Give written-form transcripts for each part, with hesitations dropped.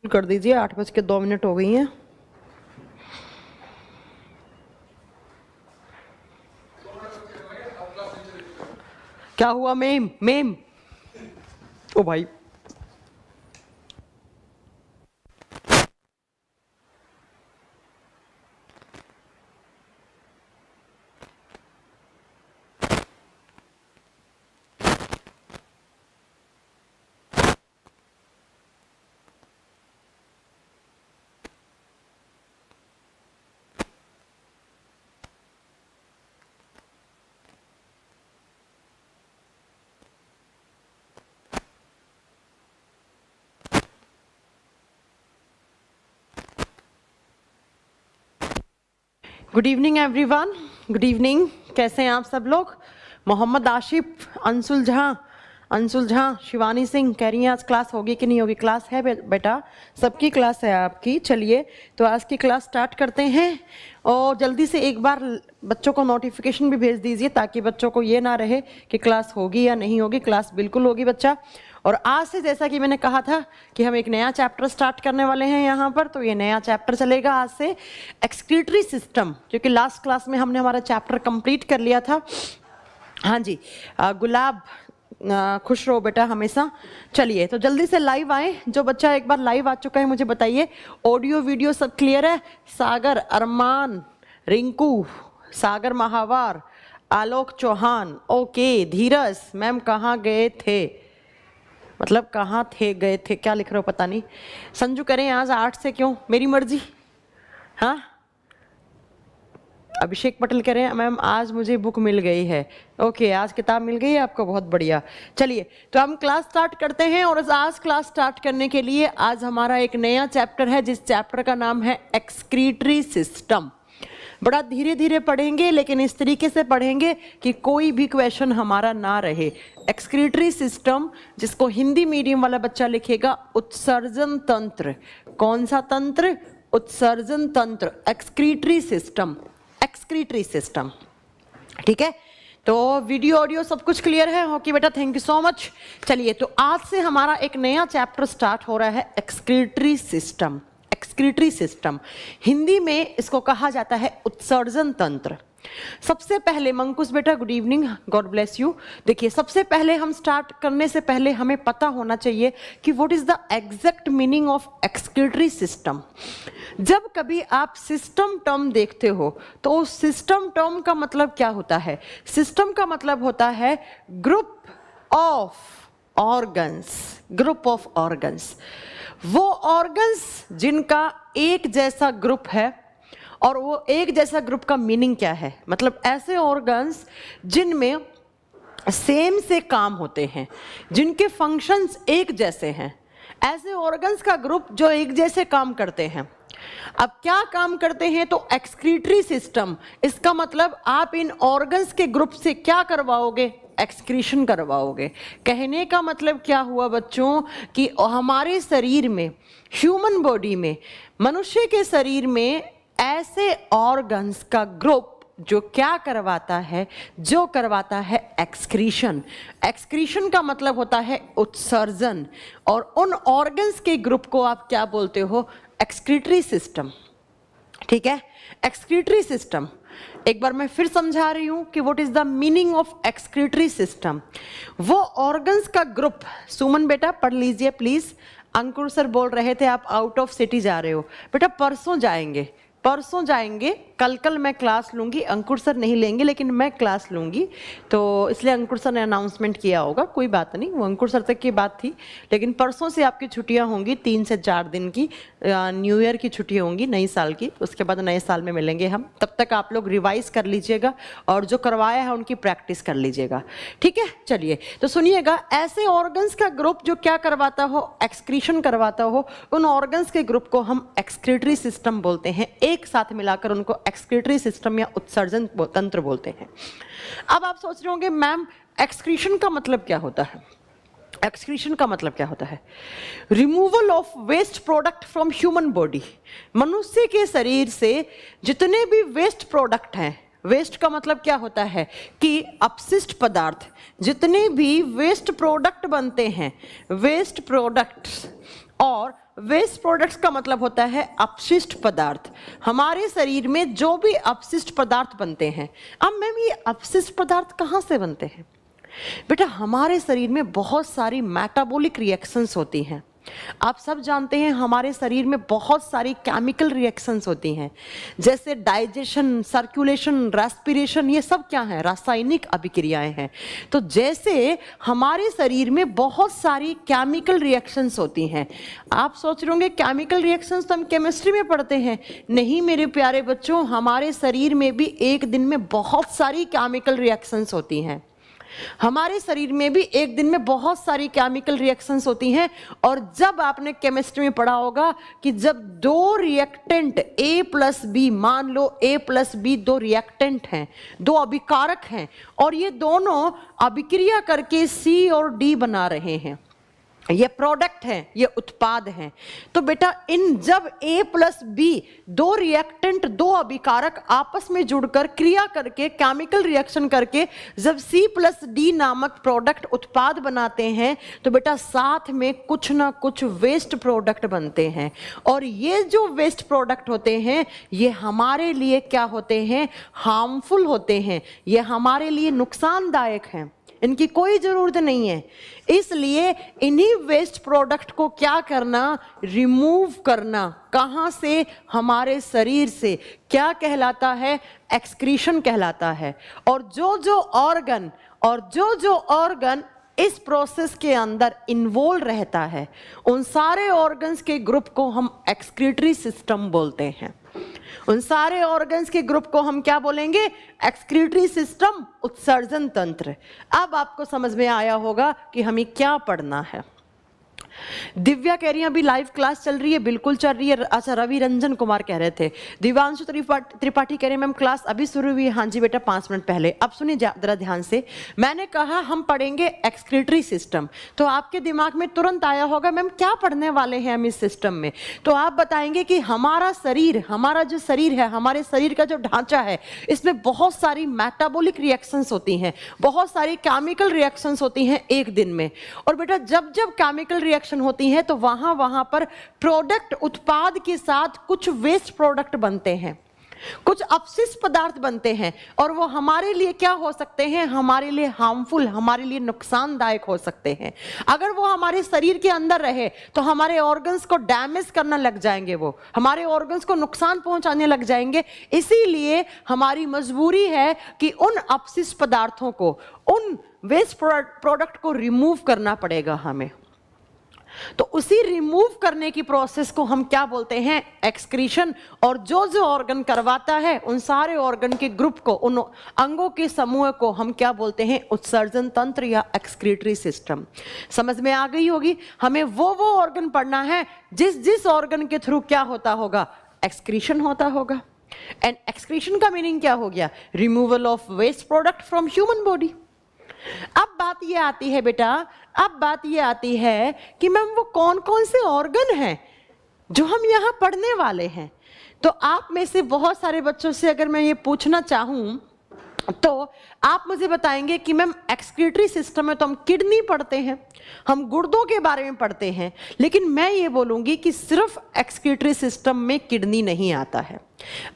कर दीजिए, 8:02 हो गई हैं। क्या हुआ मेम? मेम ओ भाई, good evening everyone, good evening. कैसे हैं आप सब लोग? मोहम्मद आशिफ, अंशुल झा, शिवानी सिंह कह रही हैं आज क्लास होगी कि नहीं होगी। क्लास है बेटा, सबकी क्लास है आपकी। चलिए तो आज की क्लास स्टार्ट करते हैं और जल्दी से एक बार बच्चों को नोटिफिकेशन भी भेज दीजिए ताकि बच्चों को ये ना रहे कि क्लास होगी या नहीं होगी। क्लास बिल्कुल होगी बच्चा। और आज से जैसा कि मैंने कहा था कि हम एक नया चैप्टर स्टार्ट करने वाले हैं यहाँ पर, तो ये नया चैप्टर चलेगा आज से एक्सक्रीटरी सिस्टम, क्योंकि लास्ट क्लास में हमने हमारा चैप्टर कंप्लीट कर लिया था। हाँ जी, गुलाब खुश रहो बेटा हमेशा। चलिए तो जल्दी से लाइव आए। जो बच्चा एक बार लाइव आ चुका है मुझे बताइए, ऑडियो वीडियो सब क्लियर है? सागर, अरमान, रिंकू, सागर महावार, आलोक चौहान, ओके। धीरज मैम कहाँ गए थे, मतलब कहाँ थे, गए थे, क्या लिख रहे हो पता नहीं। संजू करें आज 8 से क्यों, मेरी मर्जी। हाँ, अभिषेक पटेल कह रहे हैं मैम आज मुझे बुक मिल गई है। ओके, आज किताब मिल गई है आपको, बहुत बढ़िया। चलिए तो हम क्लास स्टार्ट करते हैं। और आज क्लास स्टार्ट करने के लिए आज हमारा एक नया चैप्टर है, जिस चैप्टर का नाम है एक्सक्रीटरी सिस्टम। बड़ा धीरे धीरे पढ़ेंगे, लेकिन इस तरीके से पढ़ेंगे कि कोई भी क्वेश्चन हमारा ना रहे। एक्सक्रीटरी सिस्टम, जिसको हिंदी मीडियम वाला बच्चा लिखेगा उत्सर्जन तंत्र। कौन सा तंत्र? उत्सर्जन तंत्र, एक्सक्रीटरी सिस्टम, एक्सक्रीटरी सिस्टम। ठीक है, तो वीडियो ऑडियो सब कुछ क्लियर है? ओके बेटा, थैंक यू सो मच। चलिए तो आज से हमारा एक नया चैप्टर स्टार्ट हो रहा है, excretory system. Excretory system Hindi में इसको कहा जाता है उत्सर्जन तंत्र। सबसे पहले मंकुश बेटा good evening, God bless you. देखिए सबसे पहले हम स्टार्ट करने से पहले हमें पता होना चाहिए कि what is the exact meaning of excretory system. जब कभी आप सिस्टम टर्म देखते हो तो उस सिस्टम टर्म का मतलब क्या होता है? सिस्टम का मतलब होता है group of organs, group of organs. वो ऑर्गन्स जिनका एक जैसा ग्रुप है। और वो एक जैसा ग्रुप का मीनिंग क्या है? मतलब ऐसे ऑर्गन्स जिनमें सेम से काम होते हैं, जिनके फंक्शंस एक जैसे हैं, ऐसे ऑर्गन्स का ग्रुप जो एक जैसे काम करते हैं। अब क्या काम करते हैं? तो एक्सक्रीटरी सिस्टम, इसका मतलब आप इन ऑर्गन्स के ग्रुप से क्या करवाओगे? एक्सक्रीशन करवाओगे। कहने का मतलब क्या हुआ बच्चों कि हमारे शरीर में, ह्यूमन बॉडी में, मनुष्य के शरीर में ऐसे ऑर्गन्स का ग्रुप जो क्या करवाता है? जो करवाता है एक्सक्रीशन। एक्सक्रीशन का मतलब होता है उत्सर्जन। और उन ऑर्गन्स के ग्रुप को आप क्या बोलते हो? Excretory system. ठीक है, एक्सक्रीटरी सिस्टम। एक बार मैं फिर समझा रही हूं कि what is the meaning of excretory system. वो ऑर्गन्स का ग्रुप, सुमन बेटा पढ़ लीजिए प्लीज। अंकुर सर बोल रहे थे आप आउट ऑफ सिटी जा रहे हो। बेटा परसों जाएंगे, परसों जाएंगे, कल मैं क्लास लूँगी। अंकुर सर नहीं लेंगे लेकिन मैं क्लास लूँगी, तो इसलिए अंकुर सर ने अनाउंसमेंट किया होगा। कोई बात नहीं, वो अंकुर सर तक की बात थी। लेकिन परसों से आपकी छुट्टियाँ होंगी 3 से 4 दिन की, न्यू ईयर की छुट्टी होंगी, नई साल की। उसके बाद नए साल में मिलेंगे हम। तब तक आप लोग रिवाइज कर लीजिएगा और जो करवाया है उनकी प्रैक्टिस कर लीजिएगा। ठीक है, चलिए तो सुनिएगा। ऐसे ऑर्गन्स का ग्रुप जो क्या करवाता हो? एक्सक्रीशन करवाता हो। उन ऑर्गन्स के ग्रुप को हम एक्सक्रीटरी सिस्टम बोलते हैं। एक साथ मिलाकर उनको एक्सक्रीटरी सिस्टम या उत्सर्जन तंत्र बोलते हैं। अब आप सोच रहे होंगे मैम एक्सक्रीशन का मतलब क्या होता है? एक्सक्रीशन का मतलब क्या होता है? Removal of waste product from human body. मनुष्य के शरीर से जितने भी वेस्ट प्रोडक्ट हैं, वेस्ट का मतलब क्या होता है कि अपशिष्ट पदार्थ, जितने भी वेस्ट प्रोडक्ट बनते हैं, वेस्ट प्रोडक्ट्स और वेस्ट प्रोडक्ट्स का मतलब होता है अपशिष्ट पदार्थ। हमारे शरीर में जो भी अपशिष्ट पदार्थ बनते हैं, अब मैम ये अपशिष्ट पदार्थ कहाँ से बनते हैं? बेटा हमारे शरीर में बहुत सारी मेटाबॉलिक रिएक्शंस होती हैं। आप सब जानते हैं हमारे शरीर में बहुत सारी केमिकल रिएक्शंस होती हैं, जैसे डाइजेशन, सर्कुलेशन, रेस्पिरेशन, ये सब क्या है? रासायनिक अभिक्रियाएं हैं। तो जैसे हमारे शरीर में बहुत सारी केमिकल रिएक्शंस होती हैं। आप सोच रहे होंगे केमिकल रिएक्शंस तो हम केमिस्ट्री में पढ़ते हैं। नहीं मेरे प्यारे बच्चों, हमारे शरीर में भी एक दिन में बहुत सारी केमिकल रिएक्शंस होती हैं। हमारे शरीर में भी एक दिन में बहुत सारी केमिकल रिएक्शंस होती हैं। और जब आपने केमिस्ट्री में पढ़ा होगा कि जब दो रिएक्टेंट A प्लस बी, मान लो A प्लस बी दो रिएक्टेंट हैं, दो अभिकारक हैं, और ये दोनों अभिक्रिया करके C और D बना रहे हैं, ये प्रोडक्ट हैं, ये उत्पाद हैं। तो बेटा इन जब A प्लस बी दो रिएक्टेंट, दो अभिकारक आपस में जुड़कर क्रिया करके, केमिकल रिएक्शन करके जब C प्लस डी नामक प्रोडक्ट उत्पाद बनाते हैं, तो बेटा साथ में कुछ ना कुछ वेस्ट प्रोडक्ट बनते हैं। और ये जो वेस्ट प्रोडक्ट होते हैं ये हमारे लिए क्या होते हैं? हार्मफुल होते हैं, ये हमारे लिए नुकसानदायक हैं, इनकी कोई जरूरत नहीं है। इसलिए इन्हीं वेस्ट प्रोडक्ट को क्या करना? रिमूव करना। कहाँ से? हमारे शरीर से। क्या कहलाता है? एक्सक्रीशन कहलाता है। और जो जो ऑर्गन इस प्रोसेस के अंदर इन्वॉल्व रहता है, उन सारे ऑर्गन्स के ग्रुप को हम एक्सक्रीटरी सिस्टम बोलते हैं। उन सारे ऑर्गन्स के ग्रुप को हम क्या बोलेंगे? एक्सक्रीटरी सिस्टम, उत्सर्जन तंत्र। अब आपको समझ में आया होगा कि हमें क्या पढ़ना है। दिव्या कह रही है अभी लाइव क्लास चल रही है। बिल्कुल चल रही है। अच्छा, रवि रंजन कुमार कह रहे थे। दिव्यांशु त्रिपाठी कह रहे हैं मैम क्लास अभी शुरू हुई है। हाँ जी बेटा, 5 मिनट पहले। अब सुनिए जरा ध्यान से, मैंने कहा हम पढ़ेंगे एक्सक्रीटरी सिस्टम। तो आपके दिमाग में तुरंत आया होगा मैम क्या पढ़ने वाले हैं हम इस सिस्टम में? तो आप बताएंगे कि हमारा शरीर, हमारा जो शरीर है, हमारे शरीर का जो ढांचा है, इसमें बहुत सारी मेटाबॉलिक रिएक्शंस होती हैं, बहुत सारी केमिकल रिएक्शंस होती हैं एक दिन में। और बेटा जब जब केमिकल रिएक्शन होती है तो वहां पर प्रोडक्ट, उत्पाद के साथ कुछ वेस्ट प्रोडक्ट बनते हैं, कुछ अपशिष्ट पदार्थ बनते हैं। और वो हमारे लिए क्या हो सकते हैं? हमारे लिए हार्मफुल, हमारे लिए नुकसानदायक हो सकते हैं। अगर वो हमारे शरीर के अंदर रहे तो हमारे ऑर्गन्स को डैमेज करना लग जाएंगे, वो हमारे ऑर्गन्स को नुकसान पहुंचाने लग जाएंगे। इसीलिए हमारी मजबूरी है कि उन अपशिष्ट पदार्थों को, उन वेस्ट प्रोडक्ट को रिमूव करना पड़ेगा हमें। तो उसी रिमूव करने की प्रोसेस को हम क्या बोलते हैं? एक्सक्रीशन। और जो जो ऑर्गन करवाता है उन सारे ऑर्गन के ग्रुप को, उन अंगों के समूह को हम क्या बोलते हैं? उत्सर्जन तंत्र या एक्सक्रीटरी सिस्टम। समझ में आ गई होगी। हमें वो ऑर्गन पढ़ना है जिस ऑर्गन के थ्रू क्या होता होगा? एक्सक्रीशन होता होगा। एंड एक्सक्रीशन का मीनिंग क्या हो गया? Removal of waste product from human body. अब बात ये आती है बेटा, अब बात ये आती है कि मैम वो कौन कौन से ऑर्गन हैं जो हम यहाँ पढ़ने वाले हैं। तो आप में से बहुत सारे बच्चों से अगर मैं ये पूछना चाहूँ तो आप मुझे बताएंगे कि मैम एक्सक्रीटरी सिस्टम में तो हम किडनी पढ़ते हैं, हम गुर्दों के बारे में पढ़ते हैं, लेकिन मैं ये बोलूँगी कि सिर्फ एक्सक्रीटरी सिस्टम में किडनी नहीं आता है।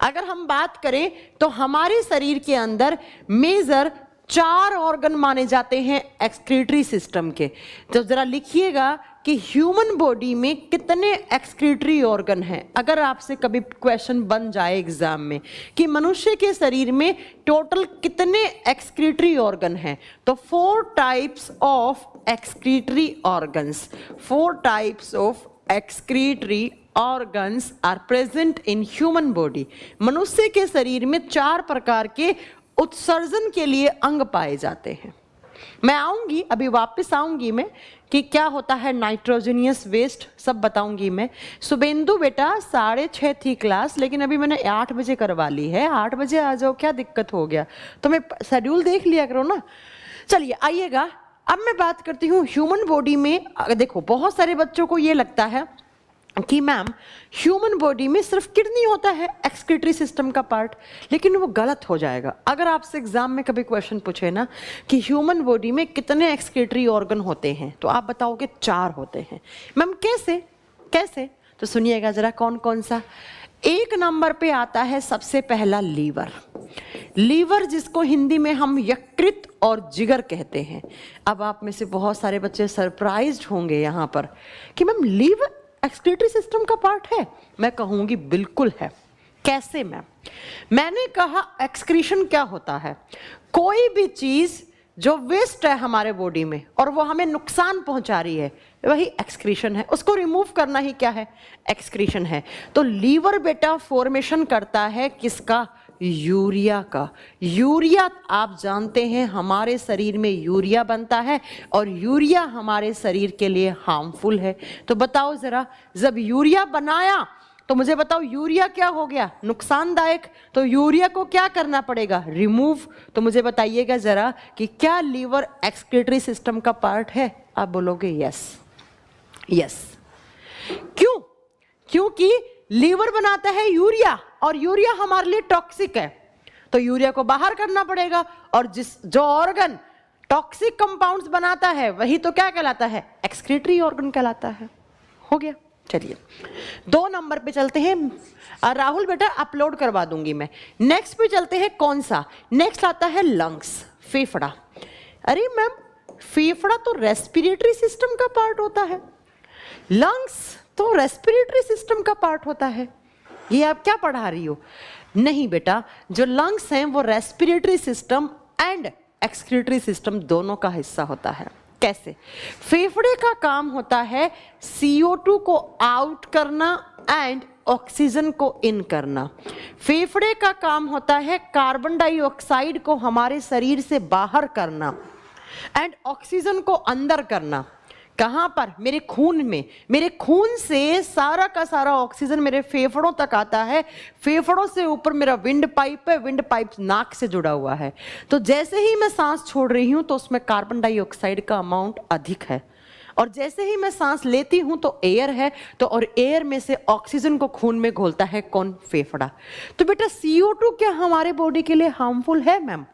अगर हम बात करें तो हमारे शरीर के अंदर मेजर 4 ऑर्गन माने जाते हैं एक्सक्रीटरी सिस्टम के। तो जरा लिखिएगा कि ह्यूमन बॉडी में कितने एक्सक्रीटरी ऑर्गन हैं। अगर आपसे कभी क्वेश्चन बन जाए एग्जाम में कि मनुष्य के शरीर में टोटल कितने एक्सक्रीटरी ऑर्गन हैं, तो 4 types of excretory organs, 4 types of excretory organs are present in human body. मनुष्य के शरीर में 4 प्रकार के उत्सर्जन के लिए अंग पाए जाते हैं। मैं आऊंगी, अभी वापस आऊंगी मैं कि क्या होता है नाइट्रोजनियस वेस्ट, सब बताऊंगी मैं। शुभेंदु बेटा 6:30 थी क्लास, लेकिन अभी मैंने 8 बजे करवा ली है। 8 बजे आ जाओ, क्या दिक्कत हो गया? तो मैं शेड्यूल देख लिया करो ना। चलिए आइएगा, अब मैं बात करती हूँ ह्यूमन बॉडी में। देखो बहुत सारे बच्चों को ये लगता है कि मैम ह्यूमन बॉडी में सिर्फ किडनी होता है एक्सक्रीटरी सिस्टम का पार्ट, लेकिन वो गलत हो जाएगा। अगर आपसे एग्जाम में कभी क्वेश्चन पूछे ना कि ह्यूमन बॉडी में कितने एक्सक्रीटरी ऑर्गन होते हैं, तो आप बताओगे 4 होते हैं। मैम कैसे? कैसे? तो सुनिएगा जरा कौन कौन सा। एक नंबर पे आता है सबसे पहला लीवर। लीवर जिसको हिंदी में हम यकृत और जिगर कहते हैं। अब आप में से बहुत सारे बच्चे सरप्राइज्ड होंगे यहाँ पर कि मैम लीवर एक्सक्रीटरी सिस्टम का पार्ट है। मैं कहूँगी बिल्कुल है। कैसे मैम? मैंने कहा एक्सक्रीशन क्या होता है? कोई भी चीज जो वेस्ट है हमारे बॉडी में और वो हमें नुकसान पहुंचा रही है, वही एक्सक्रीशन है। उसको रिमूव करना ही क्या है? एक्सक्रीशन है। तो लीवर बेटा फॉर्मेशन करता है किसका? यूरिया का। यूरिया आप जानते हैं हमारे शरीर में यूरिया बनता है और यूरिया हमारे शरीर के लिए हार्मफुल है। तो बताओ जरा, जब यूरिया बनाया तो मुझे बताओ यूरिया क्या हो गया? नुकसानदायक। तो यूरिया को क्या करना पड़ेगा? रिमूव। तो मुझे बताइएगा जरा कि क्या लीवर एक्सक्रीटरी सिस्टम का पार्ट है? आप बोलोगे यस। यस। क्यों? क्योंकि लीवर बनाता है यूरिया और यूरिया हमारे लिए टॉक्सिक है, तो यूरिया को बाहर करना पड़ेगा। और जो ऑर्गन टॉक्सिक कंपाउंड्स बनाता है वही तो क्या कहलाता है? एक्सक्रीटरी ऑर्गन कहलाता है। हो गया। चलिए 2 नंबर पे चलते हैं। राहुल बेटा अपलोड करवा दूंगी मैं। नेक्स्ट पे चलते हैं। कौन सा? नेक्स्ट आता है लंग्स, फेफड़ा। अरे मैम फेफड़ा तो रेस्पिरेटरी सिस्टम का पार्ट होता है, लंग्स तो रेस्पिरेटरी सिस्टम का पार्ट होता है। ये आप क्या पढ़ा रही हो? नहीं बेटा, जो लंग्स हैं वो respiratory system and excretory system दोनों का हिस्सा होता है। कैसे? फेफड़े का काम होता है CO2 को आउट करना एंड ऑक्सीजन को इन करना। फेफड़े का काम होता है कार्बन डाइऑक्साइड को हमारे शरीर से बाहर करना एंड ऑक्सीजन को अंदर करना। कहां पर? मेरे खून में। मेरे खून से सारा का सारा ऑक्सीजन मेरे फेफड़ों तक आता है। फेफड़ों से ऊपर मेरा विंड पाइप है, विंड पाइप नाक से जुड़ा हुआ है। तो जैसे ही मैं सांस छोड़ रही हूं तो उसमें कार्बन डाइऑक्साइड का अमाउंट अधिक है, और जैसे ही मैं सांस लेती हूं तो एयर है, तो और एयर में से ऑक्सीजन को खून में घोलता है कौन? फेफड़ा। तो बेटा CO2 क्या हमारे बॉडी के लिए हार्मफुल है मैम?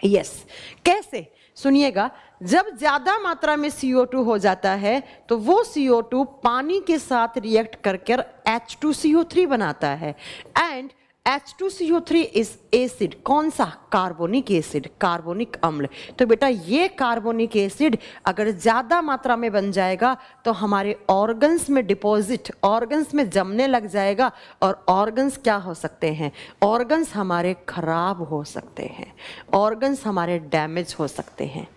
यस। कैसे? सुनिएगा, जब ज्यादा मात्रा में CO2 हो जाता है तो वो CO2 पानी के साथ रिएक्ट करके H2CO3 बनाता है एंड H2CO3 इज एसिड। कौन सा? कार्बोनिक एसिड, कार्बोनिक अम्ल। तो बेटा ये कार्बोनिक एसिड अगर ज्यादा मात्रा में बन जाएगा तो हमारे ऑर्गन्स में डिपॉजिट, ऑर्गन्स में जमने लग जाएगा और ऑर्गन्स क्या हो सकते हैं? ऑर्गन्स हमारे खराब हो सकते हैं, ऑर्गन्स हमारे डैमेज हो सकते हैं।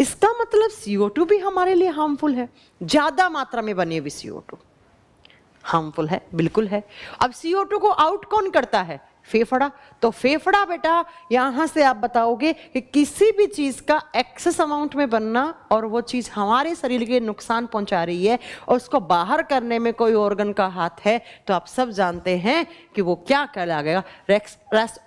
इसका मतलब CO2 भी हमारे लिए हार्मफुल है। ज्यादा मात्रा में बने हुए CO2 हार्मफुल है, बिल्कुल है। अब CO2 को आउट कौन करता है? फेफड़ा। तो फेफड़ा बेटा यहां से आप बताओगे कि किसी भी चीज का एक्सेस अमाउंट में बनना और वो चीज हमारे शरीर के नुकसान पहुंचा रही है और उसको बाहर करने में कोई ऑर्गन का हाथ है, तो आप सब जानते हैं कि वो क्या कहलाएगा?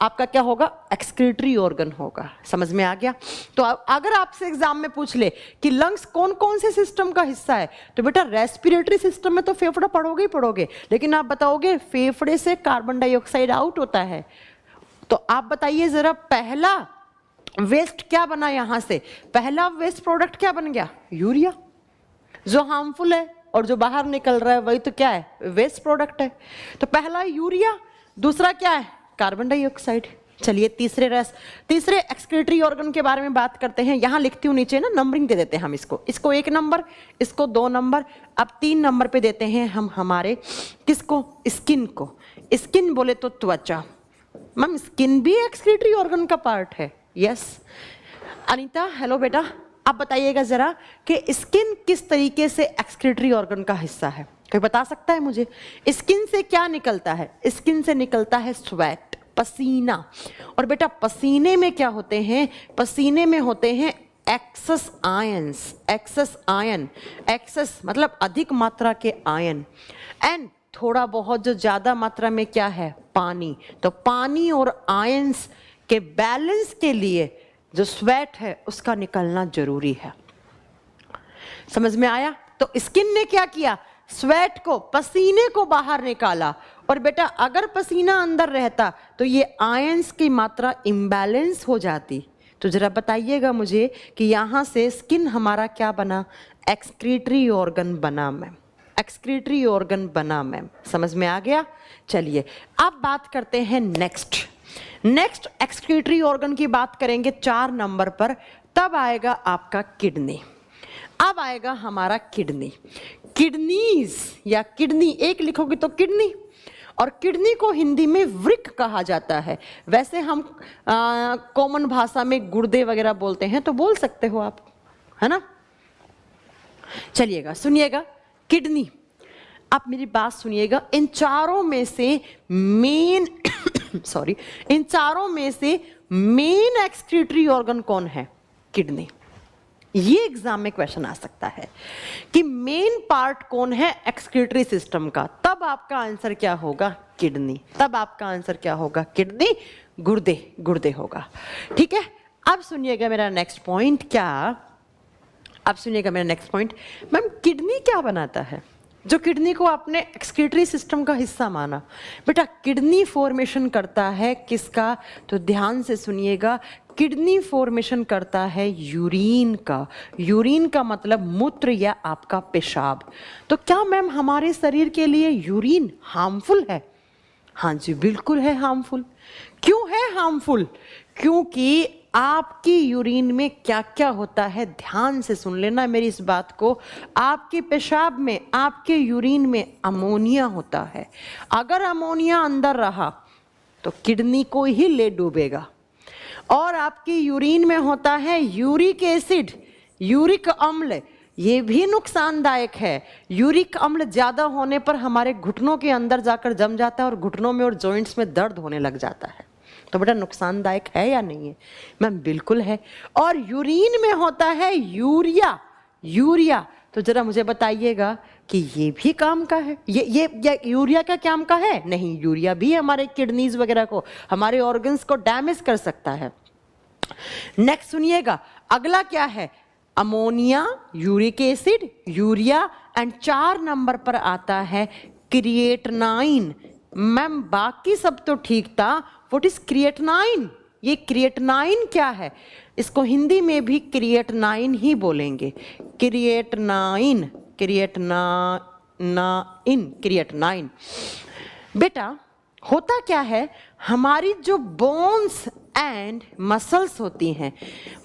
आपका क्या होगा? एक्सक्रीटरी ऑर्गन होगा। समझ में आ गया? तो अगर आपसे एग्जाम में पूछ ले कि लंग्स कौन कौन से सिस्टम का हिस्सा है, तो बेटा रेस्पिरेटरी सिस्टम में तो फेफड़ा पढ़ोगे ही पढ़ोगे, लेकिन आप बताओगे फेफड़े से कार्बन डाइऑक्साइड आउट होता है। तो आप बताइए जरा, पहला वेस्ट क्या बना? यहां से पहला वेस्ट प्रोडक्ट क्या बन गया? यूरिया, जो हार्मफुल है, और जो बाहर निकल रहा है वही तो क्या है? वेस्ट प्रोडक्ट है। तो पहला यूरिया, दूसरा क्या है? Carbon dioxide. चलिए तीसरे एक्सक्रीटरी ऑर्गन के बारे में बात करते हैं। यहां लिखती हूं नीचे ना, नंबरिंग दे देते हैं हम इसको 1 नंबर, इसको 2 नंबर, अब 3 नंबर पे देते हैं हम हमारे किसको? स्किन को। स्किन बोले तो त्वचा। मैम स्किन भी एक्सक्रीटरी ऑर्गन का पार्ट है। यस। अनीता हेलो बेटा, आप बताइएगा जरा कि स्किन किस तरीके से एक्सक्रीटरी ऑर्गन का हिस्सा है? कोई बता सकता है मुझे? स्किन से क्या निकलता है? स्किन से निकलता है स्वेट, पसीना। और बेटा पसीने में क्या होते हैं? पसीने में होते हैं excess ions. Excess ion, excess मतलब अधिक मात्रा के आयन, एंड थोड़ा बहुत जो ज्यादा मात्रा में क्या है? पानी। तो पानी और आयंस के बैलेंस के लिए जो स्वेट है उसका निकलना जरूरी है। समझ में आया? तो स्किन ने क्या किया? स्वेट को, पसीने को बाहर निकाला। और बेटा अगर पसीना अंदर रहता तो ये आयंस की मात्रा इम्बैलेंस हो जाती। तो जरा बताइएगा मुझे कि यहां से स्किन हमारा क्या बना? एक्सक्रीटरी ऑर्गन बना। मैम एक्सक्रीटरी ऑर्गन बना मैम, समझ में आ गया। चलिए अब बात करते हैं नेक्स्ट एक्सक्रीटरी ऑर्गन की बात करेंगे 4 नंबर पर, तब आएगा आपका किडनी। अब आएगा हमारा किडनी, किडनीज या किडनी एक लिखोगे तो किडनी, और किडनी को हिंदी में वृक्क कहा जाता है। वैसे हम कॉमन भाषा में गुर्दे वगैरह बोलते हैं, तो बोल सकते हो आप, है ना। चलिएगा सुनिएगा, किडनी, आप मेरी बात सुनिएगा। इन चारों में से मेन इन चारों में से मेन एक्सक्रीटरी ऑर्गन कौन है? किडनी। ये एग्जाम में क्वेश्चन आ सकता है कि मेन पार्ट कौन है एक्सक्रीटरी सिस्टम का, तब आपका आंसर क्या होगा? किडनी। तब आपका आंसर क्या होगा? किडनी, गुर्दे होगा। ठीक है, अब सुनिएगा मेरा नेक्स्ट पॉइंट। क्या अब सुनिएगा मेरा नेक्स्ट पॉइंट, मैम किडनी क्या बनाता है? जो किडनी को आपने एक्सक्रीटरी सिस्टम का हिस्सा माना, बेटा किडनी फॉर्मेशन करता है किसका? तो ध्यान से सुनिएगा, किडनी फॉर्मेशन करता है यूरिन का। यूरिन का मतलब मूत्र या आपका पेशाब। तो क्या मैम हमारे शरीर के लिए यूरिन हार्मफुल है? हाँ जी बिल्कुल है हार्मफुल। क्यों है हार्मफुल? क्योंकि आपकी यूरिन में क्या क्या होता है, ध्यान से सुन लेना मेरी इस बात को। आपके पेशाब में, आपके यूरिन में अमोनिया होता है। अगर अमोनिया अंदर रहा तो किडनी को ही ले डूबेगा। और आपकी यूरिन में होता है यूरिक एसिड, यूरिक अम्ल, ये भी नुकसानदायक है। यूरिक अम्ल ज्यादा होने पर हमारे घुटनों के अंदर जाकर जम जाता है और घुटनों में और जॉइंट्स में दर्द होने लग जाता है। तो बेटा नुकसानदायक है या नहीं है? मैम बिल्कुल है। और यूरिन में होता है यूरिया। तो जरा मुझे बताइएगा कि ये भी काम का है? ये यूरिया का काम का है? नहीं, यूरिया भी हमारे किडनीज वगैरह को, हमारे ऑर्गन्स को डैमेज कर सकता है। नेक्स्ट सुनिएगा, अगला क्या है? Ammonia, uric acid, urea, and 4 number पर आता है क्रिएटिनाइन। मैम बाकी सब तो ठीक था, व्हाट इज क्रिएटिनाइन? ये क्रिएटिनाइन क्या है? इसको हिंदी में भी क्रिएटिनाइन ही बोलेंगे। क्रिएटिनाइन। बेटा होता क्या है, हमारी जो बोन्स एंड मसल्स होती हैं,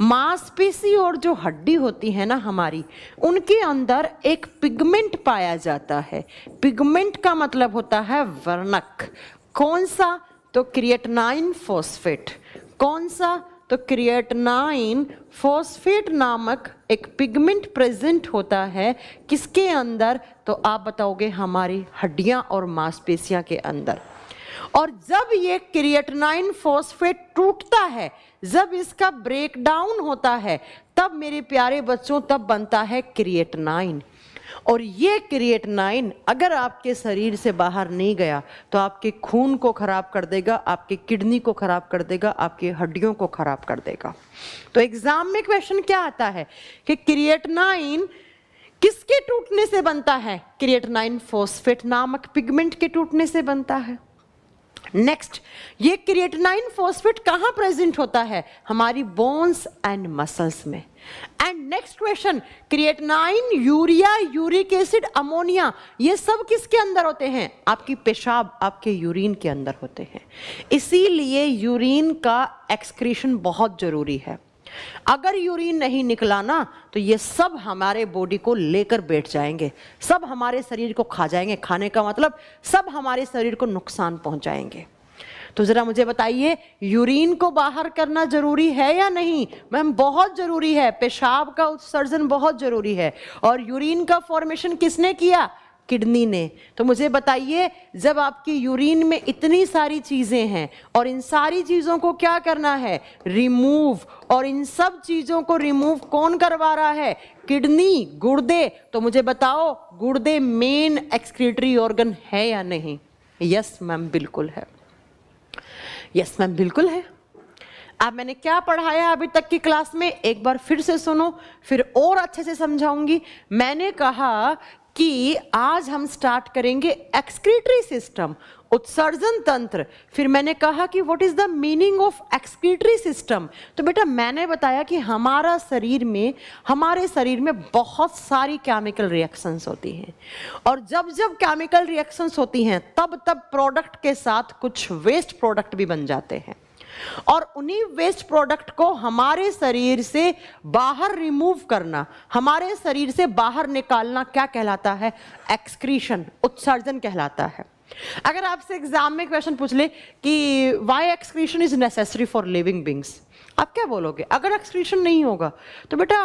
मांसपेशी और जो हड्डी होती है ना हमारी, उनके अंदर एक पिगमेंट पाया जाता है। पिगमेंट का मतलब होता है वर्णक। कौन सा? तो क्रिएटिनाइन फॉस्फेट। कौन सा? तो क्रिएटिनाइन फॉस्फेट नामक एक पिगमेंट प्रेजेंट होता है किसके अंदर? तो आप बताओगे हमारी हड्डियां और मांसपेशियां के अंदर। और जब ये क्रिएटिनाइन फॉस्फेट टूटता है, जब इसका ब्रेकडाउन होता है, तब मेरे प्यारे बच्चों तब बनता है क्रिएटिनाइन। और ये क्रिएटिनाइन अगर आपके शरीर से बाहर नहीं गया तो आपके खून को खराब कर देगा, आपके किडनी को खराब कर देगा, आपकी हड्डियों को खराब कर देगा। तो एग्जाम में क्वेश्चन क्या आता है कि क्रिएटिनाइन किसके टूटने से बनता है? क्रिएटिनाइन फॉस्फेट नामक पिगमेंट के टूटने से बनता है। नेक्स्ट, ये क्रिएटिनाइन फॉस्फेट कहां प्रेजेंट होता है? हमारी बोन्स एंड मसल्स में। And next question, creatinine, urea, uric acid, ammonia, ये सब किसके अंदर होते हैं? आपकी पेशाब, आपके यूरिन के अंदर होते हैं। इसीलिए यूरिन का एक्सक्रीशन बहुत जरूरी है। अगर यूरिन नहीं निकला ना तो ये सब हमारे बॉडी को लेकर बैठ जाएंगे, सब हमारे शरीर को खा जाएंगे। खाने का मतलब सब हमारे शरीर को नुकसान पहुंचाएंगे। तो जरा मुझे बताइए, यूरिन को बाहर करना जरूरी है या नहीं? मैम बहुत जरूरी है। पेशाब का उत्सर्जन बहुत जरूरी है। और यूरिन का फॉर्मेशन किसने किया? किडनी ने। तो मुझे बताइए, जब आपकी यूरिन में इतनी सारी चीजें हैं और इन सारी चीजों को क्या करना है? रिमूव। और इन सब चीजों को रिमूव कौन करवा रहा है? किडनी, गुर्दे। तो मुझे बताओ, गुर्दे मेन एक्सक्रीटरी ऑर्गन है या नहीं? यस मैम बिल्कुल है। यस मैम बिल्कुल है। अब मैंने क्या पढ़ाया अभी तक की क्लास में, एक बार फिर से सुनो, फिर और अच्छे से समझाऊंगी। मैंने कहा कि आज हम स्टार्ट करेंगे एक्सक्रीटरी सिस्टम, उत्सर्जन तंत्र। फिर मैंने कहा कि what is the meaning of excretory system. तो बेटा मैंने बताया कि हमारे शरीर में बहुत सारी केमिकल रिएक्शंस होती हैं, और जब जब केमिकल रिएक्शंस होती हैं तब तब प्रोडक्ट के साथ कुछ वेस्ट प्रोडक्ट भी बन जाते हैं, और उन्हीं वेस्ट प्रोडक्ट को हमारे शरीर से बाहर रिमूव करना, हमारे शरीर से बाहर निकालना क्या कहलाता है? एक्सक्रीशन, उत्सर्जन कहलाता है। अगर आपसे एग्जाम में क्वेश्चन पूछ ले कि why excretion is necessary for living beings, आप क्या बोलोगे? अगर एक्सक्रीशन नहीं होगा तो बेटा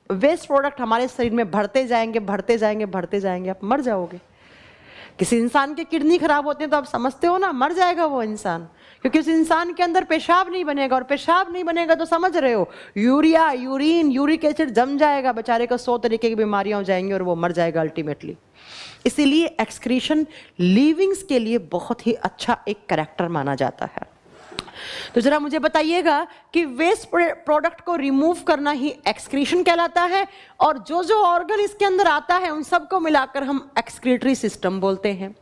वेस्ट प्रोडक्ट हमारे शरीर में बढ़ते जाएंगे, बढ़ते जाएंगे, बढ़ते जाएंगे, आप मर जाओगे। किसी इंसान के किडनी खराब होते हैं तो आप समझते हो ना, मर जाएगा वो इंसान, क्योंकि उस इंसान के अंदर पेशाब नहीं बनेगा, और पेशाब नहीं बनेगा तो समझ रहे हो यूरिया, यूरिन, यूरिक एसिड जम जाएगा, बेचारे को 100 तरीके की बीमारियां हो जाएंगी और वो मर जाएगा अल्टीमेटली। इसीलिए एक्सक्रीशन लिविंग्स के लिए बहुत ही अच्छा एक कैरेक्टर माना जाता है। तो जरा मुझे बताइएगा कि वेस्ट प्रोडक्ट को रिमूव करना ही एक्सक्रीशन कहलाता है, और जो जो ऑर्गन इसके अंदर आता है उन सबको मिलाकर हम एक्सक्रीटरी सिस्टम बोलते हैं।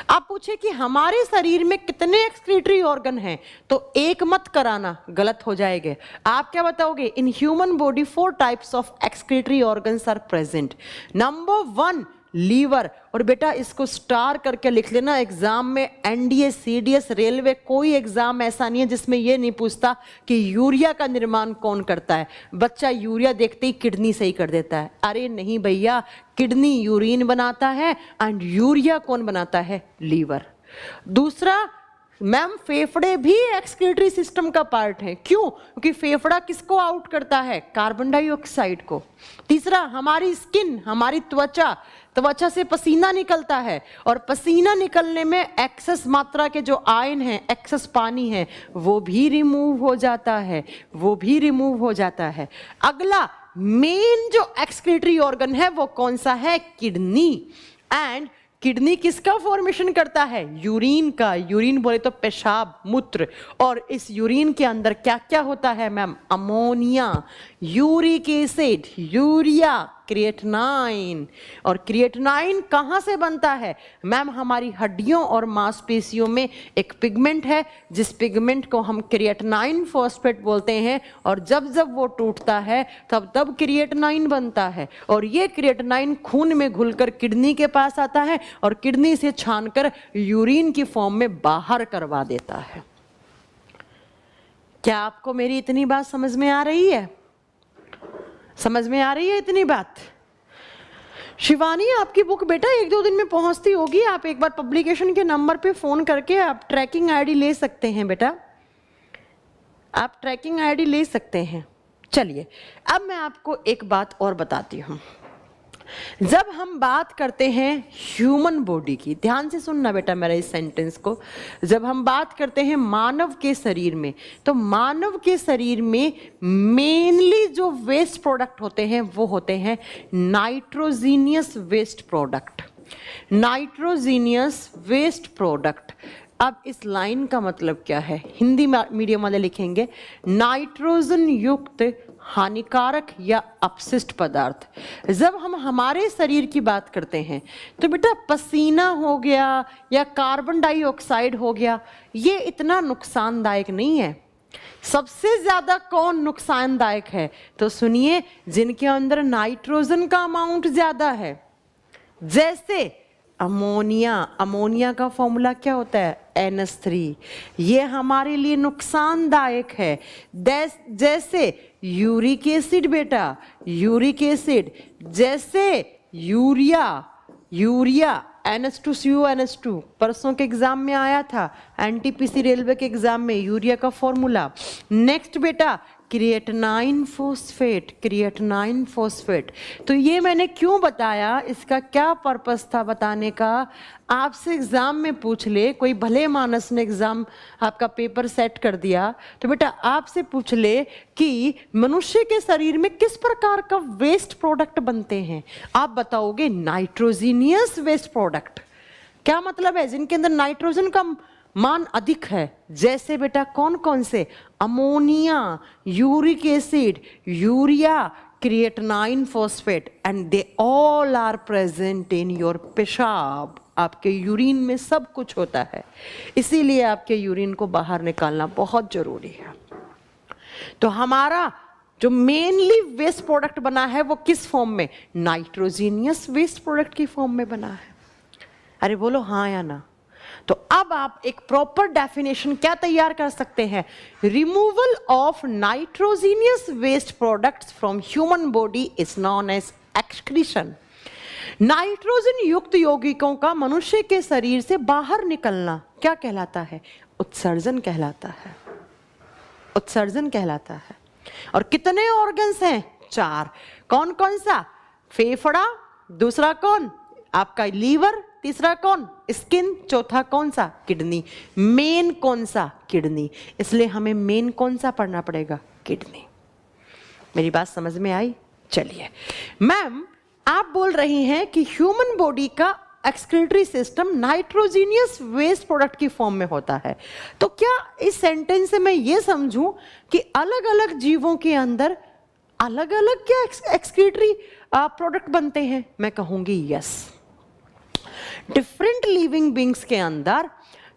आप पूछे कि हमारे शरीर में कितने एक्सक्रीटरी ऑर्गन हैं, तो एक मत कराना, गलत हो जाएगा। आप क्या बताओगे? In human body 4 types of excretory organs are present. Number 1 liver, और बेटा इसको स्टार करके लिख लेना एग्जाम में, एनडीए, सीडीएस, रेलवे, कोई एग्जाम ऐसा नहीं है जिसमें यह नहीं पूछता कि यूरिया का निर्माण कौन करता है। बच्चा यूरिया देखते ही किडनी सही कर देता है। अरे नहीं भैया, किडनी यूरिन बनाता है एंड यूरिया कौन बनाता है? लीवर। दूसरा मैम फेफड़े भी एक्सक्रीटरी सिस्टम का पार्ट है। क्यों? क्योंकि फेफड़ा किसको आउट करता है? कार्बन डाइऑक्साइड को। तीसरा हमारी स्किन, हमारी त्वचा से पसीना निकलता है, और पसीना निकलने में एक्सेस मात्रा के जो आयन है, एक्सेस पानी है, वो भी रिमूव हो जाता है, वो भी रिमूव हो जाता है। अगला मेन जो एक्सक्रीटरी ऑर्गन है वो कौन सा है? किडनी। एंड किडनी किसका फॉर्मेशन करता है? यूरिन का। यूरिन बोले तो पेशाब, मूत्र, और इस यूरिन के अंदर क्या क्या होता है ma'am? Ammonia, uric acid, urea, creatinine. और क्रिएटिनाइन कहाँ से बनता है मैम? हमारी हड्डियों और मांसपेशियों में एक पिगमेंट है, जिस पिगमेंट को हम क्रिएटिनाइन फॉस्फेट बोलते हैं, और जब जब वो टूटता है तब तब क्रिएटिनाइन बनता है, और ये क्रिएटिनाइन खून में घुलकर किडनी के पास आता है, और किडनी से छानकर यूरिन की फॉर्म में बाहर करवा देता है। क्या आपको मेरी इतनी बात समझ में आ रही है? समझ में आ रही है इतनी बात? शिवानी, आपकी बुक बेटा 1-2 दिन में पहुंचती होगी। आप एक बार पब्लिकेशन के नंबर पे फोन करके आप ट्रैकिंग आईडी ले सकते हैं बेटा, आप ट्रैकिंग आईडी ले सकते हैं। चलिए अब मैं आपको एक बात और बताती हूँ। जब हम बात करते हैं ह्यूमन बॉडी की, ध्यान से सुनना बेटा मेरा इस सेंटेंस को, जब हम बात करते हैं मानव के शरीर में, तो मानव के शरीर में मेनली जो वेस्ट प्रोडक्ट होते हैं वो होते हैं nitrogenous waste product. Nitrogenous waste product. अब इस लाइन का मतलब क्या है? हिंदी मीडियम वाले लिखेंगे नाइट्रोजन युक्त हानिकारक या अपशिष्ट पदार्थ। जब हम हमारे शरीर की बात करते हैं तो बेटा पसीना हो गया या कार्बन डाइऑक्साइड हो गया, ये इतना नुकसानदायक नहीं है। सबसे ज्यादा कौन नुकसानदायक है? तो सुनिए, जिनके अंदर नाइट्रोजन का अमाउंट ज्यादा है, जैसे अमोनिया। अमोनिया का फॉर्मूला क्या होता है? NH3। ये हमारे लिए नुकसानदायक है। जैसे यूरिक एसिड बेटा, यूरिक एसिड, जैसे यूरिया NH2CO NH2 परसों के एग्जाम में आया था, NTPC रेलवे के एग्जाम में यूरिया का फॉर्मूला। नेक्स्ट बेटा क्रिएटिनाइन फॉस्फेट, क्रिएटिनाइन फॉस्फेट। तो ये मैंने क्यों बताया, इसका क्या पर्पस था बताने का? आपसे एग्जाम में पूछ ले, कोई भले मानस ने एग्जाम आपका पेपर सेट कर दिया, तो बेटा आपसे पूछ ले कि मनुष्य के शरीर में किस प्रकार का वेस्ट प्रोडक्ट बनते हैं, आप बताओगे नाइट्रोजीनियस वेस्ट प्रोडक्ट। क्या मतलब है? जिनके अंदर नाइट्रोजन का मान अधिक है। जैसे बेटा कौन कौन से? Ammonia, uric acid, urea, creatinine phosphate and they all are present in your पेशाब। आपके यूरिन में सब कुछ होता है, इसीलिए आपके यूरिन को बाहर निकालना बहुत जरूरी है। तो हमारा जो मेनली वेस्ट प्रोडक्ट बना है वो किस फॉर्म में? नाइट्रोजीनियस वेस्ट प्रोडक्ट की फॉर्म में बना है। अरे बोलो हाँ या ना। तो अब आप एक प्रॉपर डेफिनेशन क्या तैयार कर सकते हैं? Removal of nitrogenous waste products from human body is known as excretion. Nitrogen युक्त यौगिकों का मनुष्य के शरीर से बाहर निकलना क्या कहलाता है? उत्सर्जन कहलाता है। उत्सर्जन कहलाता है। और कितने ऑर्गन्स हैं? 4। कौन कौन सा? फेफड़ा, दूसरा कौन? आपका लीवर, तीसरा कौन? स्किन, चौथा कौन सा? किडनी। मेन कौन सा? किडनी। इसलिए हमें मेन कौन सा पढ़ना पड़ेगा? किडनी। मेरी बात समझ में आई? चलिए मैम, आप बोल रही हैं कि ह्यूमन बॉडी का excretory system nitrogenous waste product की फॉर्म में होता है। तो क्या इस सेंटेंस से मैं ये समझूं कि अलग अलग जीवों के अंदर अलग अलग क्या एक्सक्रीटरी प्रोडक्ट बनते हैं? मैं कहूंगी यस। डिफरेंट लिविंग बींग्स के अंदर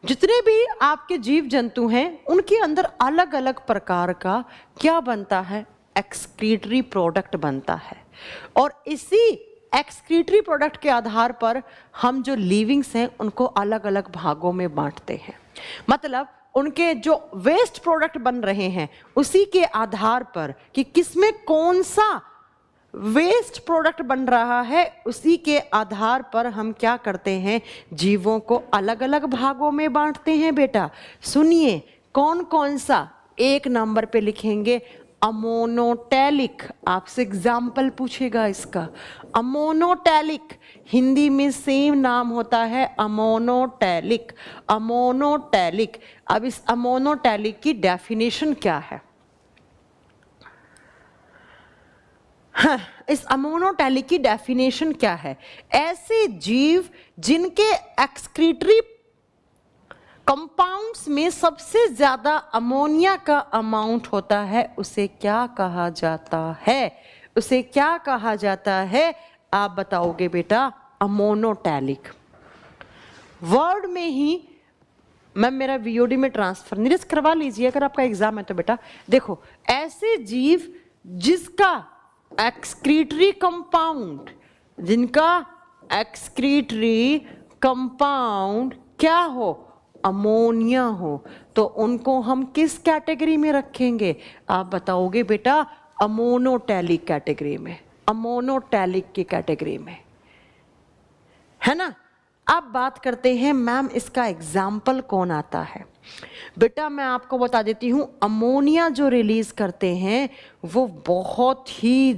जितने भी आपके जीव जंतु हैं उनके अंदर अलग अलग प्रकार का क्या बनता है? एक्सक्रीटरी प्रोडक्ट बनता है। और इसी एक्सक्रीटरी प्रोडक्ट के आधार पर हम जो लिविंग्स हैं उनको अलग अलग भागों में बांटते हैं। मतलब उनके जो वेस्ट प्रोडक्ट बन रहे हैं उसी के आधार पर कि किसमें कौन सा वेस्ट प्रोडक्ट बन रहा है, उसी के आधार पर हम क्या करते हैं? जीवों को अलग अलग भागों में बांटते हैं। बेटा सुनिए, कौन कौन सा? 1 नंबर पे लिखेंगे अमोनोटैलिक। आपसे एग्जाम्पल पूछेगा इसका। अमोनोटैलिक हिंदी में सेम नाम होता है अमोनोटैलिक। अमोनोटैलिक। अब इस अमोनोटैलिक की डेफिनेशन क्या है? हाँ, इस अमोनोटैलिक की डेफिनेशन क्या है? ऐसे जीव जिनके एक्सक्रीटरी कंपाउंड्स में सबसे ज्यादा अमोनिया का अमाउंट होता है, उसे क्या कहा जाता है? उसे क्या कहा जाता है? आप बताओगे बेटा? अमोनोटैलिक। वर्ड में ही मैम मेरा वीओडी में ट्रांसफर निरस्त करवा लीजिए अगर आपका एग्जाम है तो। बेटा देखो, ऐसे जीव जिसका एक्सक्रीटरी कंपाउंड, जिनका एक्सक्रीटरी कंपाउंड क्या हो? अमोनिया हो, तो उनको हम किस कैटेगरी में रखेंगे? आप बताओगे बेटा? अमोनोटैलिक कैटेगरी में। अमोनोटैलिक की कैटेगरी में, है ना। अब बात करते हैं मैम इसका एग्जाम्पल कौन आता है? बेटा मैं आपको बता देती हूं, अमोनिया जो रिलीज करते हैं वो बहुत ही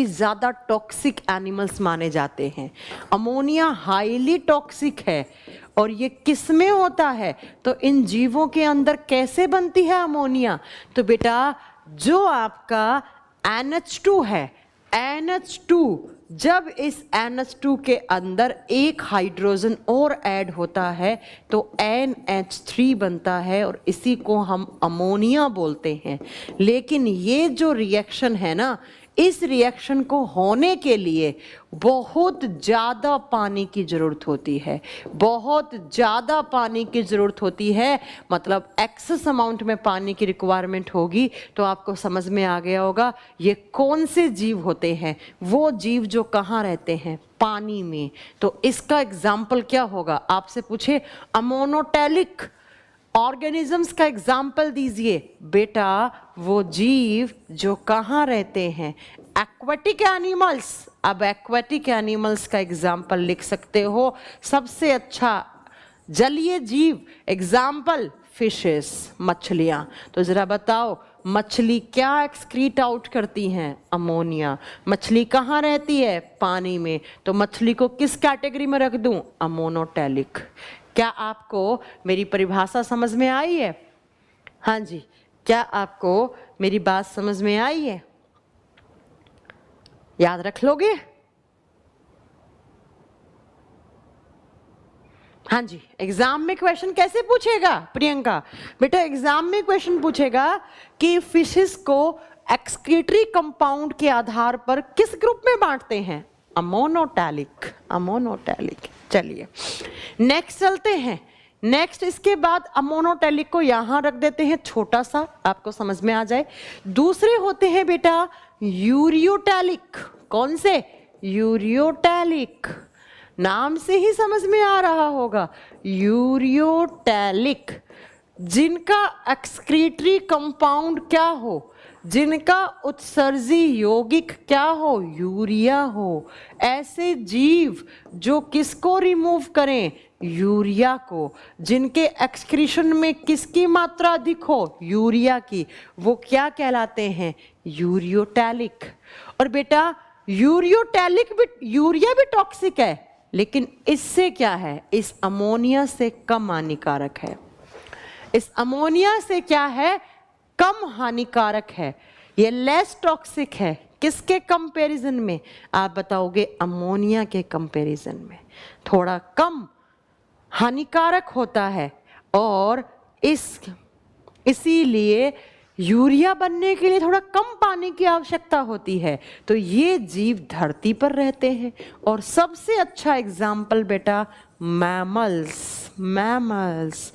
ज्यादा टॉक्सिक एनिमल्स माने जाते हैं। अमोनिया हाईली टॉक्सिक है। और ये किस में होता है? तो इन जीवों के अंदर कैसे बनती है अमोनिया? तो बेटा जो आपका NH2 है, NH2, जब इस NH2 के अंदर एक हाइड्रोजन और ऐड होता है तो NH3 बनता है और इसी को हम अमोनिया बोलते हैं। लेकिन ये जो रिएक्शन है ना, इस रिएक्शन को होने के लिए बहुत ज़्यादा पानी की ज़रूरत होती है। बहुत ज़्यादा पानी की ज़रूरत होती है, मतलब एक्सेस अमाउंट में पानी की रिक्वायरमेंट होगी। तो आपको समझ में आ गया होगा ये कौन से जीव होते हैं। वो जीव जो कहाँ रहते हैं? पानी में। तो इसका एग्जाम्पल क्या होगा? आपसे पूछे अमोनोटैलिक ऑर्गेनिजम्स का एग्जाम्पल दीजिए। बेटा वो जीव जो कहाँ रहते हैं? Aquatic animals. अब एक्वेटिक एनिमल्स का एग्जाम्पल लिख सकते हो। सबसे अच्छा जलीय जीव एग्जाम्पल फिशेस, मछलियाँ। तो जरा बताओ मछली क्या एक्सक्रीट आउट करती हैं? अमोनिया। मछली कहाँ रहती है? पानी में। तो मछली को किस कैटेगरी में रख दूं? अमोनोटैलिक। क्या आपको मेरी परिभाषा समझ में आई है? हाँ जी, क्या आपको मेरी बात समझ में आई है? याद रख लोगे? हाँ जी। एग्जाम में क्वेश्चन कैसे पूछेगा प्रियंका? बेटा एग्जाम में क्वेश्चन पूछेगा कि फिशेस को एक्सक्रीटरी कंपाउंड के आधार पर किस ग्रुप में बांटते हैं? Ammonotelic, ammonotelic. चलिए नेक्स्ट चलते हैं। नेक्स्ट इसके बाद अमोनोटैलिक को यहां रख देते हैं छोटा सा, आपको समझ में आ जाए। दूसरे होते हैं बेटा यूरियोटैलिक। कौन से? यूरियोटैलिक, नाम से ही समझ में आ रहा होगा, यूरियोटैलिक, जिनका एक्सक्रीटरी कंपाउंड क्या हो, जिनका उत्सर्जी यौगिक क्या हो, यूरिया हो। ऐसे जीव जो किसको रिमूव करें? यूरिया को। जिनके एक्सक्रीशन में किसकी मात्रा अधिक हो? यूरिया की। वो क्या कहलाते हैं? यूरियोटैलिक। और बेटा यूरियोटैलिक भी, यूरिया भी टॉक्सिक है, लेकिन इससे क्या है? इस अमोनिया से कम हानिकारक है। इस अमोनिया से क्या है? कम हानिकारक है। ये लेस टॉक्सिक है। किसके कंपैरिजन में? आप बताओगे अमोनिया के कंपैरिजन में थोड़ा कम हानिकारक होता है। और इसीलिए यूरिया बनने के लिए थोड़ा कम पानी की आवश्यकता होती है। तो ये जीव धरती पर रहते हैं। और सबसे अच्छा एग्जाम्पल बेटा मैमल्स, मैमल्स,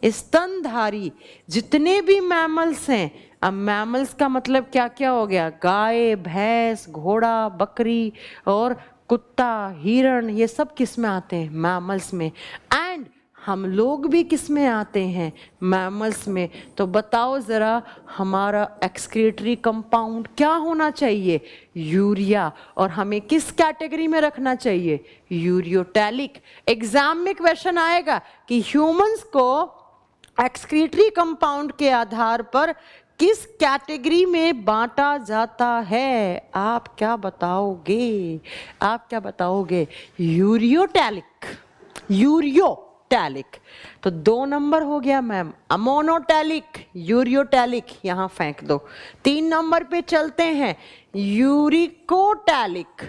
स्तनधारी जितने भी मैमल्स हैं। अब मैमल्स का मतलब क्या क्या हो गया? गाय, भैंस, घोड़ा, बकरी और कुत्ता, हिरण, ये सब किस में आते हैं? मैमल्स में। एंड हम लोग भी किस में आते हैं? मैमल्स में। तो बताओ जरा हमारा एक्सक्रीटरी कंपाउंड क्या होना चाहिए? यूरिया। और हमें किस कैटेगरी में रखना चाहिए? यूरियोटैलिक। एग्जाम में क्वेश्चन आएगा कि ह्यूमंस को एक्सक्रीटरी कंपाउंड के आधार पर किस कैटेगरी में बांटा जाता है? आप क्या बताओगे? आप क्या बताओगे? Ureotelic, ureotelic. तो 2 नंबर हो गया मैम। अमोनोटैलिक, यूरियोटैलिक यहां फेंक दो। 3 नंबर पे चलते हैं यूरिकोटैलिक।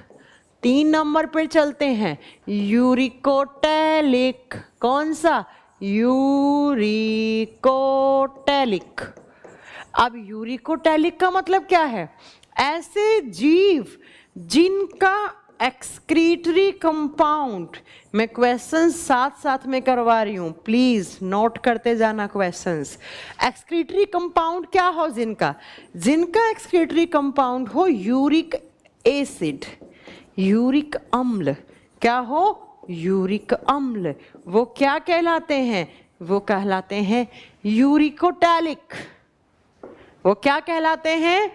3 नंबर पे चलते हैं यूरिकोटैलिक। कौन सा? यूरिकोटैलिक। अब यूरिकोटैलिक का मतलब क्या है? ऐसे जीव जिनका एक्सक्रीटरी कंपाउंड, मैं क्वेश्चंस साथ साथ में करवा रही हूं, प्लीज नोट करते जाना क्वेश्चंस। एक्सक्रीटरी कंपाउंड क्या हो? जिनका एक्सक्रीटरी कंपाउंड हो यूरिक एसिड, यूरिक अम्ल। क्या हो? यूरिक अम्ल। वो क्या कहलाते हैं? वो कहलाते हैं यूरिकोटैलिक। वो क्या कहलाते हैं?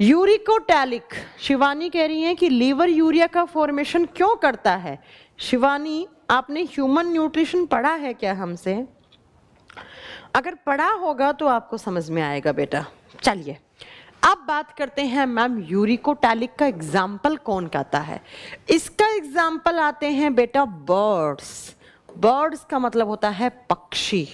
यूरिकोटैलिक। शिवानी कह रही है कि लीवर यूरिया का फॉर्मेशन क्यों करता है? शिवानी, आपने ह्यूमन न्यूट्रिशन पढ़ा है क्या हमसे? अगर पढ़ा होगा तो आपको समझ में आएगा बेटा। चलिए अब बात करते हैं मैम यूरिकोटैलिक का एग्जाम्पल कौन कहता है? इसका एग्जाम्पल आते हैं बेटा बर्ड्स। बर्ड्स का मतलब होता है पक्षी,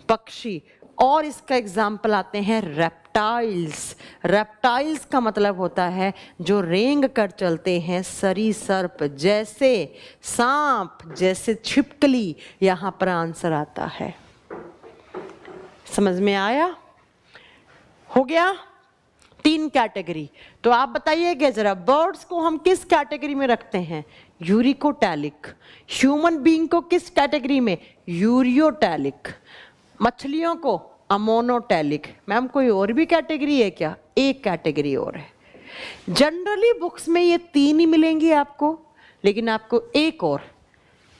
पक्षी। और इसका एग्जाम्पल आते हैं रेप्टाइल्स। रेप्टाइल्स का मतलब होता है जो रेंग कर चलते हैं, सरीसर्प, जैसे सांप, जैसे छिपकली। यहां पर आंसर आता है। समझ में आया? हो गया 3 कैटेगरी। तो आप बताइएगा जरा बर्ड्स को हम किस कैटेगरी में रखते हैं? यूरिकोटैलिक। ह्यूमन बीइंग को किस कैटेगरी में? यूरियोटैलिक। मछलियों को अमोनोटैलिक। मैम कोई और भी कैटेगरी है क्या? एक कैटेगरी और है। जनरली बुक्स में ये 3 ही मिलेंगी आपको, लेकिन आपको एक और।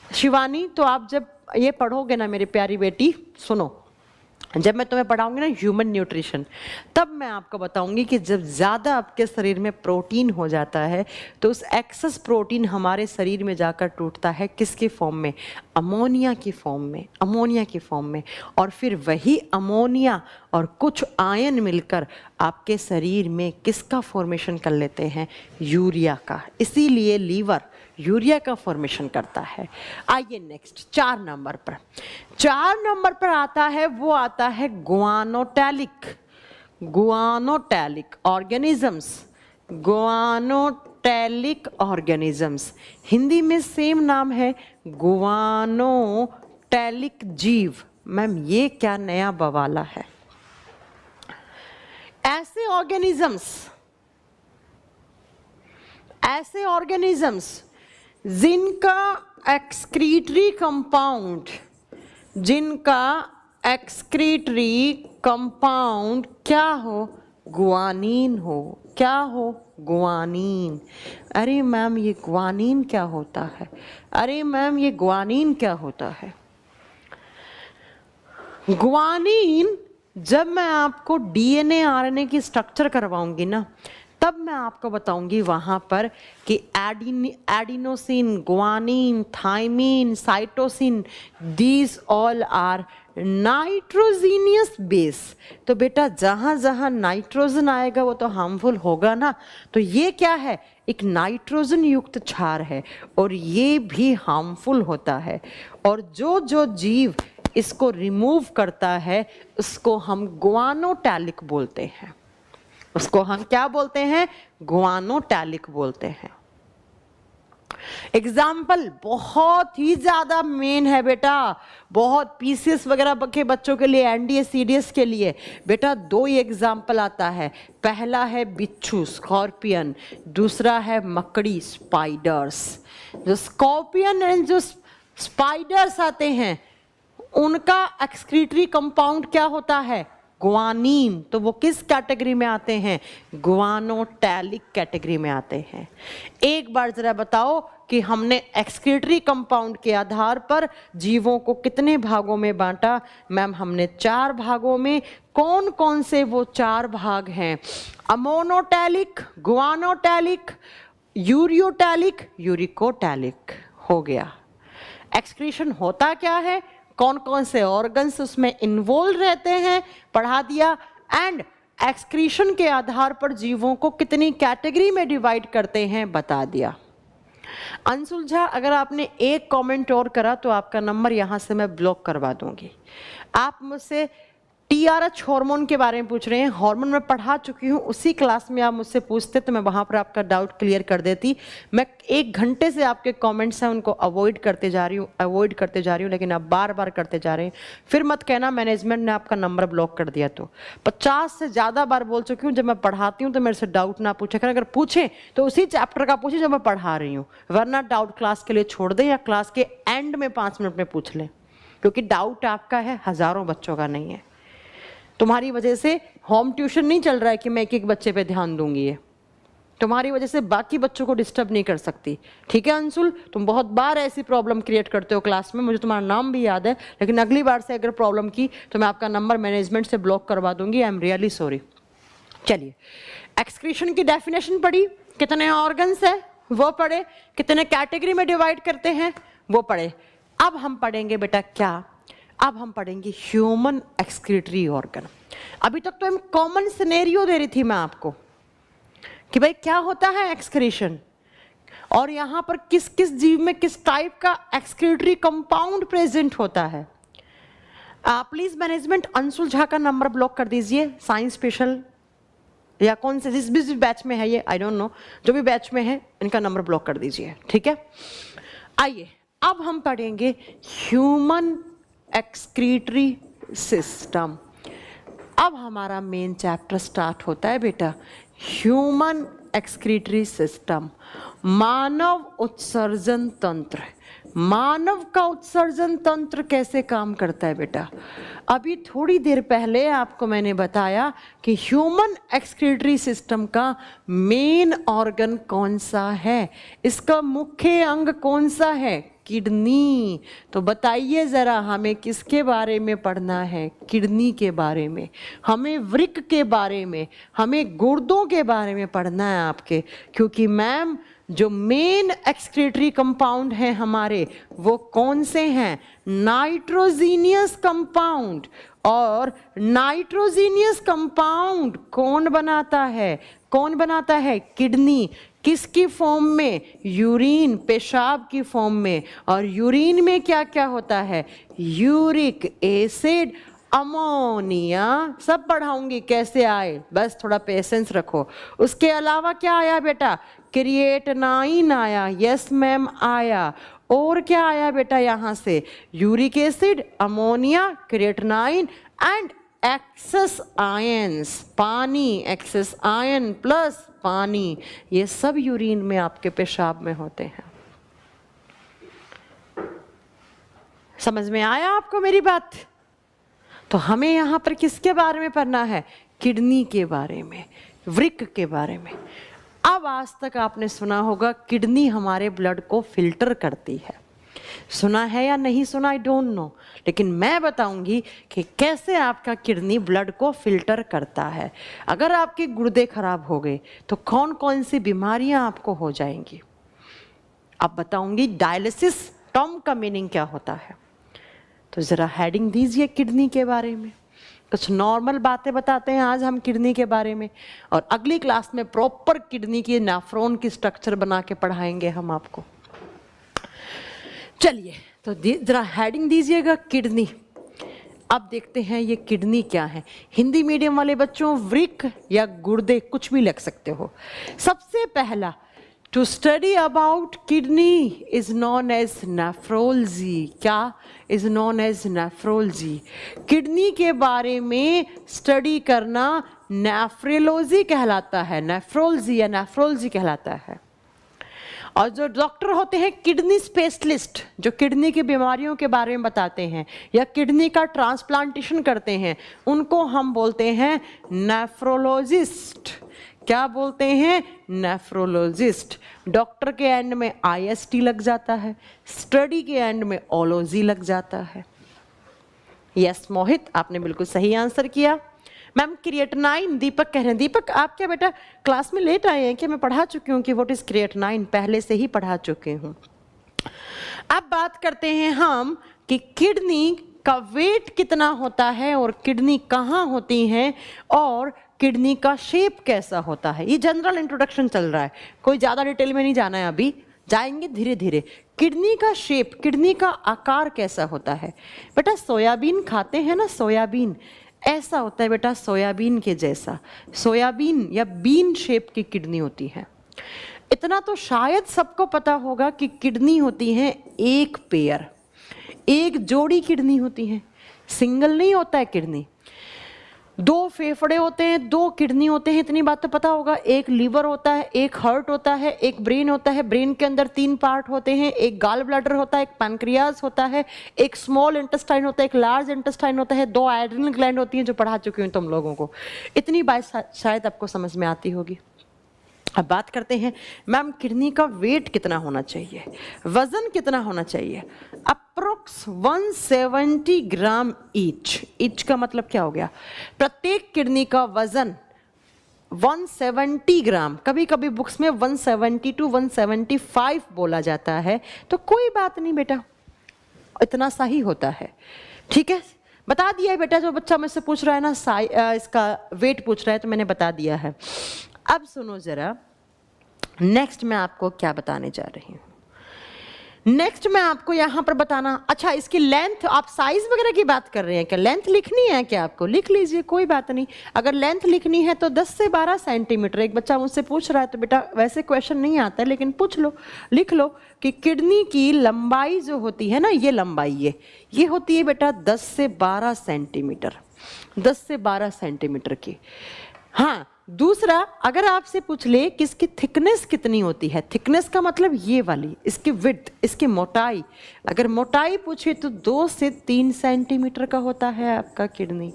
शिवानी, तो आप जब ये पढ़ोगे ना मेरी प्यारी बेटी, सुनो, जब मैं तुम्हें पढ़ाऊंगी ना ह्यूमन न्यूट्रिशन, तब मैं आपको बताऊंगी कि जब ज़्यादा आपके शरीर में प्रोटीन हो जाता है तो उस एक्सेस प्रोटीन हमारे शरीर में जाकर टूटता है किसके फॉर्म में? अमोनिया की फॉर्म में, अमोनिया की फॉर्म में। और फिर वही अमोनिया और कुछ आयन मिलकर आपके शरीर में किसका फॉर्मेशन कर लेते हैं? यूरिया का। इसीलिए लीवर यूरिया का फॉर्मेशन करता है। आइए नेक्स्ट 4 नंबर पर। 4 नंबर पर आता है, वो आता है गुआनोटैलिक। गुआनोटैलिक ऑर्गेनिजम्स, गुआनोटैलिक ऑर्गेनिजम्स। हिंदी में सेम नाम है गुआनोटैलिक जीव। मैम ये क्या नया बवाला है? ऐसे ऑर्गेनिजम्स जिनका एक्सक्रीटरी कंपाउंड क्या हो, ग्वानीन हो। क्या हो, ग्वानीन। अरे मैम ये ग्वानीन क्या होता है, अरे मैम ये ग्वानीन क्या होता है। ग्वानीन, जब मैं आपको डीएनए आरएनए की स्ट्रक्चर करवाऊंगी ना, तब मैं आपको बताऊंगी वहां पर कि adenosine, guanine, thymine, cytosine, these all are nitrogenous base. तो बेटा जहां जहां नाइट्रोजन आएगा वो तो हार्मफुल होगा ना, तो ये क्या है, एक नाइट्रोजन युक्त क्षार है और ये भी हार्मफुल होता है। और जो जो जीव इसको रिमूव करता है उसको हम ग्वानोटैलिक बोलते हैं। उसको हम क्या बोलते हैं, ग्वानोटैलिक बोलते हैं। एग्जाम्पल बहुत ही ज्यादा मेन है बेटा, बहुत पीसीएस वगैरह के बच्चों के लिए, एनडीए सीडीएस के लिए बेटा 2 ही एग्जाम्पल आता है। पहला है बिच्छू, स्कॉर्पियन, दूसरा है मकड़ी, स्पाइडर्स। जो स्कॉर्पियन एंड जो स्पाइडर्स आते हैं उनका एक्सक्रीटरी कंपाउंड क्या होता है, ग्वानीन। तो वो किस कैटेगरी में आते हैं, ग्वानोटैलिक कैटेगरी में आते हैं। एक बार जरा बताओ कि हमने एक्सक्रीटरी कंपाउंड के आधार पर जीवों को कितने भागों में बांटा। मैम हमने 4 भागों में। कौन कौन से वो 4 भाग हैं, अमोनोटैलिक, ग्वानोटैलिक, यूरियोटैलिक, यूरिकोटैलिक। हो गया। एक्सक्रीशन होता क्या है, कौन कौन से ऑर्गन्स उसमें इन्वॉल्व रहते हैं, पढ़ा दिया। एंड एक्सक्रीशन के आधार पर जीवों को कितनी कैटेगरी में डिवाइड करते हैं बता दिया। अनसुलझा अगर आपने एक कमेंट और करा तो आपका नंबर यहां से मैं ब्लॉक करवा दूंगी। आप मुझसे टीआरएच हार्मोन के बारे में पूछ रहे हैं, हार्मोन मैं पढ़ा चुकी हूँ, उसी क्लास में आप मुझसे पूछते तो मैं वहाँ पर आपका डाउट क्लियर कर देती। मैं 1 घंटे से आपके कमेंट्स हैं उनको अवॉइड करते जा रही हूँ, लेकिन आप बार बार करते जा रहे हैं। फिर मत कहना मैनेजमेंट ने आपका नंबर ब्लॉक कर दिया। तो 50 से ज़्यादा बार बोल चुकी हूँ, जब मैं पढ़ाती हूँ तो मेरे से डाउट ना पूछे करें, अगर पूछें तो उसी चैप्टर का पूछे जो मैं पढ़ा रही हूँ, वरना डाउट क्लास के लिए छोड़ दें या क्लास के एंड में 5 मिनट में पूछ लें, क्योंकि डाउट आपका है, हज़ारों बच्चों का नहीं है। तुम्हारी वजह से होम ट्यूशन नहीं चल रहा है कि मैं एक एक बच्चे पे ध्यान दूंगी, ये तुम्हारी वजह से बाकी बच्चों को डिस्टर्ब नहीं कर सकती। ठीक है अंशुल, तुम बहुत बार ऐसी प्रॉब्लम क्रिएट करते हो क्लास में, मुझे तुम्हारा नाम भी याद है, लेकिन अगली बार से अगर प्रॉब्लम की तो मैं आपका नंबर मैनेजमेंट से ब्लॉक करवा दूंगी। I am really sorry. चलिए, एक्सक्रीशन की डेफिनेशन पढ़ी, कितने ऑर्गन्स है वो पढ़े, कितने कैटेगरी में डिवाइड करते हैं वो पढ़े। अब हम पढ़ेंगे बेटा क्या, अब हम पढ़ेंगे ह्यूमन एक्सक्रीटरी ऑर्गन। अभी तक तो हम कॉमन सिनेरियो दे रही थी मैं आपको कि भाई क्या होता है एक्सक्रीशन, और यहां पर किस किस जीव में किस टाइप का एक्सक्रीटरी कंपाउंड प्रेजेंट होता है। प्लीज मैनेजमेंट अंशुल झा का नंबर ब्लॉक कर दीजिए, साइंस स्पेशल या कौन से जिस बैच में है ये, आई डोंट नो, जो भी बैच में है इनका नंबर ब्लॉक कर दीजिए। ठीक है, आइए अब हम पढ़ेंगे ह्यूमन एक्सक्रीटरी सिस्टम। अब हमारा मेन चैप्टर स्टार्ट होता है बेटा, ह्यूमन एक्सक्रीटरी सिस्टम, मानव उत्सर्जन तंत्र। मानव का उत्सर्जन तंत्र कैसे काम करता है बेटा, अभी थोड़ी देर पहले आपको मैंने बताया कि ह्यूमन एक्सक्रीटरी सिस्टम का मेन ऑर्गन कौन सा है, इसका मुख्य अंग कौन सा है, किडनी। तो बताइए जरा हमें किसके बारे में पढ़ना है, किडनी के बारे में, हमें वृक्क के बारे में, हमें गुर्दों के बारे में पढ़ना है आपके, क्योंकि मैम जो मेन एक्सक्रीटरी कंपाउंड हैं हमारे वो कौन से हैं, नाइट्रोजीनियस कंपाउंड। और नाइट्रोजीनियस कंपाउंड कौन बनाता है, कौन बनाता है, किडनी। किसकी फॉर्म में, यूरिन, पेशाब की फॉर्म में। और यूरिन में क्या क्या होता है, यूरिक एसिड, अमोनिया, सब पढ़ाऊंगी कैसे आए, बस थोड़ा पेशेंस रखो। उसके अलावा क्या आया बेटा, क्रिएटिनाइन आया, यस मैम आया। और क्या आया बेटा यहाँ से, uric acid, ammonia, creatinine and excess ions, पानी, एक्सेस आयन प्लस पानी, ये सब यूरिन में आपके पेशाब में होते हैं। समझ में आया आपको मेरी बात? तो हमें यहां पर किसके बारे में पढ़ना है? किडनी के बारे में, वृक्क के बारे में। अब आज तक आपने सुना होगा किडनी हमारे ब्लड को फिल्टर करती है, सुना है या नहीं सुना आई डोंट नो, लेकिन मैं बताऊंगी कि कैसे आपका किडनी ब्लड को फिल्टर करता है। अगर आपके गुर्दे खराब हो गए तो कौन कौन सी बीमारियां आपको हो जाएंगी। अब बताऊंगी डायलिसिस टर्म का मीनिंग क्या होता है। तो जरा हेडिंग दीजिए किडनी के बारे में। कुछ नॉर्मल बातें बताते हैं आज हम किडनी के बारे में, और अगली क्लास में प्रॉपर किडनी की नेफ्रॉन की स्ट्रक्चर बना के पढ़ाएंगे हम आपको। चलिए तो जरा हेडिंग दीजिएगा किडनी। अब देखते हैं ये किडनी क्या है। हिंदी मीडियम वाले बच्चों वृक्क या गुर्दे कुछ भी लिख सकते हो। सबसे पहला, to study about kidney is known as nephrology. क्या is known as nephrology? Kidney के बारे में स्टडी करना नेफ्रोलॉजी कहलाता है, नेफ्रोलॉजी या नेफ्रोलॉजी कहलाता है। और जो डॉक्टर होते हैं किडनी स्पेशलिस्ट, जो किडनी की बीमारियों के बारे में बताते हैं या किडनी का ट्रांसप्लांटेशन करते हैं, उनको हम बोलते हैं नेफ्रोलॉजिस्ट। क्या बोलते हैं? नेफ्रोलॉजिस्ट। डॉक्टर के एंड में IST लग जाता है, स्टडी के एंड में ओलॉजी लग जाता है। यस मोहित, आपने बिल्कुल सही आंसर किया। मैम क्रिएटिनाइन, दीपक कह रहे हैं। दीपक आप क्या बेटा क्लास में लेट आए हैं कि मैं पढ़ा चुकी हूँ कि व्हाट इज क्रिएटिनाइन? पहले से ही पढ़ा चुके हूँ। अब बात करते हैं हम कि किडनी का वेट कितना होता है और किडनी कहाँ होती हैं और किडनी का शेप कैसा होता है। ये जनरल इंट्रोडक्शन चल रहा है, कोई ज़्यादा डिटेल में नहीं जाना है, अभी जाएंगे धीरे धीरे। किडनी का शेप, किडनी का आकार कैसा होता है? बेटा सोयाबीन खाते हैं ना, सोयाबीन ऐसा होता है बेटा, सोयाबीन के जैसा। सोयाबीन या बीन शेप की किडनी होती है। इतना तो शायद सबको पता होगा कि किडनी होती है एक पेयर, एक जोड़ी किडनी होती है, सिंगल नहीं होता है किडनी। दो फेफड़े होते हैं, दो किडनी होते हैं, इतनी बात तो पता होगा। एक लीवर होता है, एक हार्ट होता है, एक ब्रेन होता है। ब्रेन के अंदर 3 पार्ट होते हैं, एक गाल ब्लैडर होता है, एक पैनक्रियाज होता है, एक स्मॉल इंटेस्टाइन होता है, एक लार्ज इंटेस्टाइन होता है, 2 एड्रिनल ग्लैंड होती हैं जो पढ़ा चुकी हूँ तुम लोगों को। इतनी बात शायद आपको समझ में आती होगी। अब बात करते हैं मैम किडनी का वेट कितना होना चाहिए, वजन कितना होना चाहिए? अप्रोक्स 170 ग्राम ईच। ईच का मतलब क्या हो गया? प्रत्येक किडनी का वजन 170 ग्राम, कभी कभी बुक्स में 170 टू 175 बोला जाता है, तो कोई बात नहीं बेटा, इतना सही होता है। ठीक है, बता दिया है बेटा। जो बच्चा मुझसे पूछ रहा है ना इसका वेट पूछ रहा है, तो मैंने बता दिया है। अब सुनो जरा, नेक्स्ट मैं आपको क्या बताने जा रही हूँ। नेक्स्ट मैं आपको यहाँ पर बताना, अच्छा इसकी लेंथ, आप साइज वगैरह की बात कर रहे हैं क्या? लेंथ लिखनी है क्या आपको? लिख लीजिए, कोई बात नहीं। अगर लेंथ लिखनी है तो 10 से 12 सेंटीमीटर। एक बच्चा मुझसे पूछ रहा है, तो बेटा वैसे क्वेश्चन नहीं आता है, लेकिन पूछ लो, लिख लो कि किडनी की लंबाई जो होती है ना, ये लंबाई ये होती है बेटा 10 से 12 सेंटीमीटर, 10 से 12 सेंटीमीटर की। हाँ, दूसरा अगर आपसे पूछ ले कि इसकी थिकनेस कितनी होती है, थिकनेस का मतलब ये वाली, इसकी विड्थ, इसकी मोटाई, अगर मोटाई पूछे तो 2 से 3 सेंटीमीटर का होता है आपका किडनी।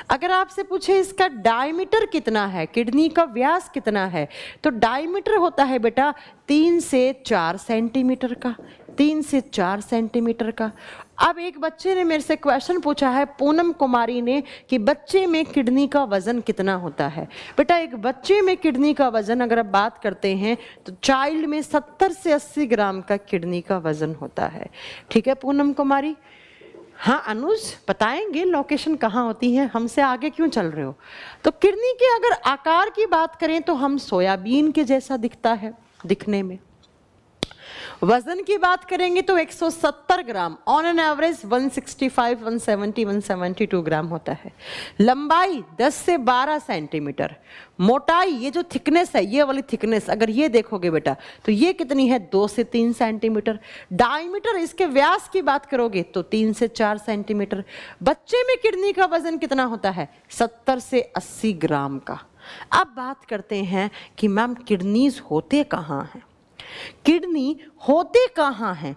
अगर आपसे पूछे इसका डायमीटर कितना है, किडनी का व्यास कितना है, तो डायमीटर होता है बेटा 3 से 4 सेंटीमीटर का, 3 से 4 सेंटीमीटर का। अब एक बच्चे ने मेरे से क्वेश्चन पूछा है, पूनम कुमारी ने, कि बच्चे में किडनी का वजन कितना होता है। बेटा एक बच्चे में किडनी का वजन अगर आप बात करते हैं तो चाइल्ड में 70 से 80 ग्राम का किडनी का वजन होता है। ठीक है पूनम कुमारी? हाँ अनुज बताएंगे लोकेशन कहाँ होती है, हमसे आगे क्यों चल रहे हो? तो किडनी के अगर आकार की बात करें तो हम सोयाबीन के जैसा दिखता है दिखने में। वजन की बात करेंगे तो 170 ग्राम, ऑन एन एवरेज 165, 170, 172 ग्राम होता है। लंबाई 10 से 12 सेंटीमीटर। मोटाई, ये जो थिकनेस है, ये वाली थिकनेस अगर ये देखोगे बेटा तो ये कितनी है, 2 से 3 सेंटीमीटर। डायमीटर, इसके व्यास की बात करोगे तो 3 से 4 सेंटीमीटर। बच्चे में किडनी का वजन कितना होता है, 70 से 80 ग्राम का। अब बात करते हैं कि मैम किडनीज होते कहाँ हैं, किडनी होते कहाँ हैं,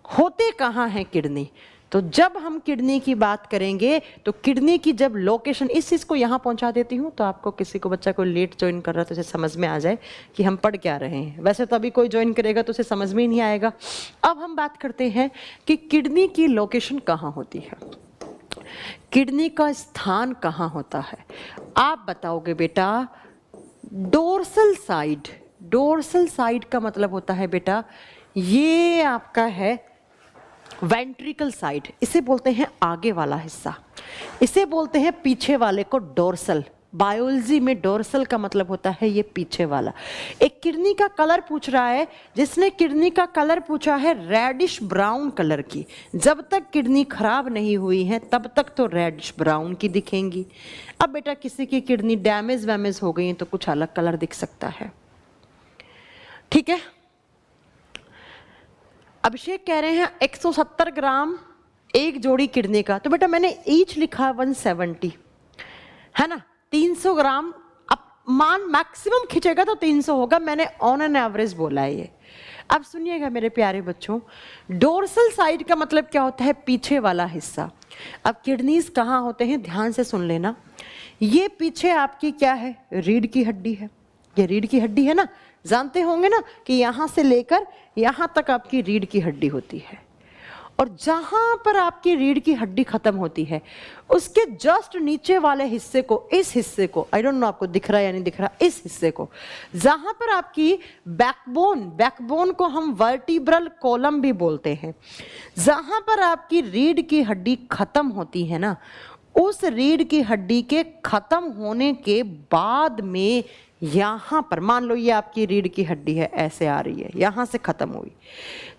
होते कहाँ हैं किडनी। तो जब हम किडनी की बात करेंगे तो किडनी की जब लोकेशन, इस चीज़ को यहाँ पहुँचा देती हूँ तो आपको किसी को, बच्चा को लेट ज्वाइन कर रहा है तो उसे समझ में आ जाए कि हम पढ़ क्या रहे हैं। वैसे तो अभी कोई ज्वाइन करेगा तो उसे समझ में ही नहीं आएगा। अब हम बात करते हैं कि किडनी की लोकेशन कहाँ होती है, किडनी का स्थान कहाँ होता है। आप बताओगे बेटा डोर्सल साइड। डोर्सल साइड का मतलब होता है बेटा ये आपका है वेंट्रिकल साइड, इसे बोलते हैं आगे वाला हिस्सा, इसे बोलते हैं पीछे वाले को डोर्सल। बायोलॉजी में डोर्सल का मतलब होता है ये पीछे वाला। एक किडनी का कलर पूछ रहा है, जिसने किडनी का कलर पूछा है रेडिश ब्राउन कलर की। जब तक किडनी खराब नहीं हुई है तब तक तो रेडिश ब्राउन की दिखेंगी। अब बेटा किसी की किडनी डैमेज वैमेज हो गई है तो कुछ अलग कलर दिख सकता है, ठीक है। अभिषेक कह रहे हैं 170 ग्राम एक जोड़ी किडनी का, तो बेटा मैंने ईच लिखा 170 है ना, 300 ग्राम। अब मान मैक्सिमम खिंचेगा तो 300 होगा, मैंने ऑन एन एवरेज बोला है ये। अब सुनिएगा मेरे प्यारे बच्चों, डोर्सल साइड का मतलब क्या होता है, पीछे वाला हिस्सा। अब किडनीज कहाँ होते हैं, ध्यान से सुन लेना। ये पीछे आपकी क्या है, रीढ़ की हड्डी है। ये रीढ़ की हड्डी है ना, जानते होंगे ना कि यहाँ से लेकर यहाँ तक आपकी रीढ़ की हड्डी होती है। और जहां पर आपकी रीढ़ की हड्डी खत्म होती है उसके जस्ट नीचे वाले हिस्से को, इस हिस्से को, आई डोंट नो आपको दिख रहा है या नहीं दिख रहा, इस हिस्से को, जहां पर आपकी बैकबोन, बैकबोन को हम वर्टिब्रल कॉलम भी बोलते हैं, जहां पर आपकी रीढ़ की हड्डी खत्म होती है ना, उस रीढ़ की हड्डी के खत्म होने के बाद में यहां पर, मान लो ये आपकी रीढ़ की हड्डी है, ऐसे आ रही है, यहां से खत्म हुई,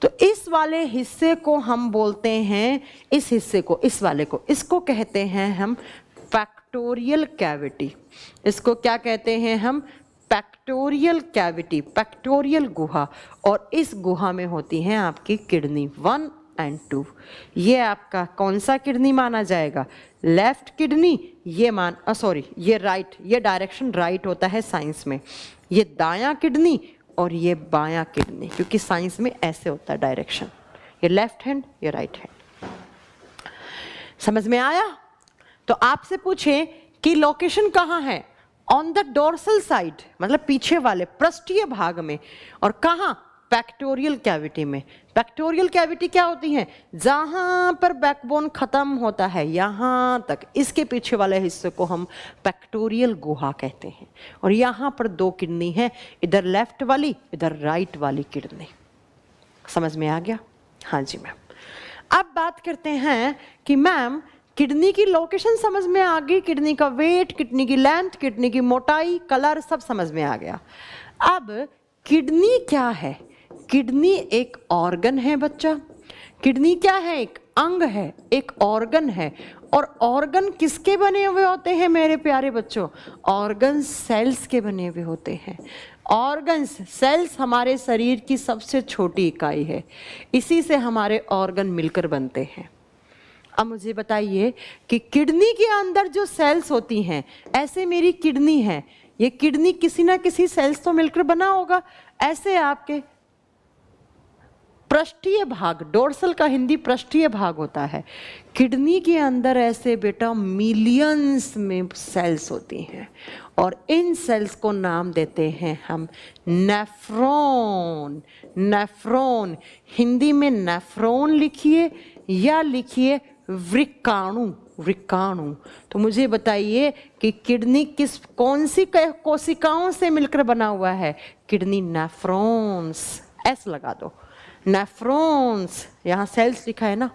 तो इस वाले हिस्से को हम बोलते हैं, इस हिस्से को, इस वाले को, इसको कहते हैं हम पेक्टोरियल कैविटी। इसको क्या कहते हैं हम, पेक्टोरियल कैविटी, पेक्टोरियल गुहा। और इस गुहा में होती हैं आपकी किडनी 1 और 2। ये आपका कौन सा किडनी माना जाएगा, लेफ्ट किडनी। ये ये राइट, ये डायरेक्शन राइट होता है साइंस में। ये दायां किडनी और ये बायां किडनी, क्योंकि साइंस में ऐसे होता है डायरेक्शन, ये लेफ्ट हैंड, ये राइट हैंड। समझ में आया। तो आपसे पूछे कि लोकेशन कहाँ है, ऑन द डोर्सल साइड, मतलब पीछे वाले पृष्ठीय भाग में, और कहाँ, पेक्टोरियल कैविटी में। पेक्टोरियल कैविटी क्या होती है, जहां पर बैकबोन खत्म होता है यहां तक, इसके पीछे वाले हिस्से को हम पेक्टोरियल गुहा कहते हैं। और यहां पर 2 किडनी है, इधर लेफ्ट वाली, इधर राइट वाली किडनी। समझ में आ गया। हाँ जी मैम। अब बात करते हैं कि मैम किडनी की लोकेशन समझ में आ गई, किडनी का वेट, किडनी की लेंथ, किडनी की मोटाई, कलर सब समझ में आ गया। अब किडनी क्या है, किडनी एक ऑर्गन है बच्चा। किडनी क्या है, एक अंग है, एक ऑर्गन है। और ऑर्गन किसके बने हुए होते हैं मेरे प्यारे बच्चों, ऑर्गन सेल्स के बने हुए होते हैं। ऑर्गन्स, सेल्स हमारे शरीर की सबसे छोटी इकाई है, इसी से हमारे ऑर्गन मिलकर बनते हैं। अब मुझे बताइए कि किडनी के अंदर जो सेल्स होती हैं, ऐसे मेरी किडनी है, ये किडनी किसी ना किसी सेल्स तो मिलकर बना होगा। ऐसे आपके पृष्ठीय भाग, डोर्सल का हिंदी पृष्ठीय भाग होता है, किडनी के अंदर ऐसे बेटा मिलियंस में सेल्स होती हैं। और इन सेल्स को नाम देते हैं हम नेफ्रॉन। नेफ्रॉन, हिंदी में नेफ्रॉन लिखिए या लिखिए वृक्काणु, वृक्काणु। तो मुझे बताइए कि किडनी कौन सी कोशिकाओं से मिलकर बना हुआ है, किडनी नेफ्रॉन्स, एस लगा दो, नेफ्रॉन्स, यहाँ सेल्स लिखा है ना।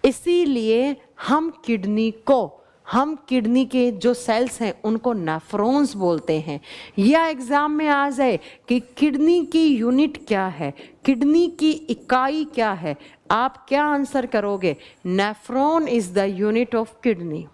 इसीलिए हम किडनी को हम किडनी के जो सेल्स हैं उनको नेफ्रॉन्स बोलते हैं। या एग्जाम में आ जाए कि किडनी की यूनिट क्या है, किडनी की इकाई क्या है, आप क्या आंसर करोगे? Nephron is the unit of kidney.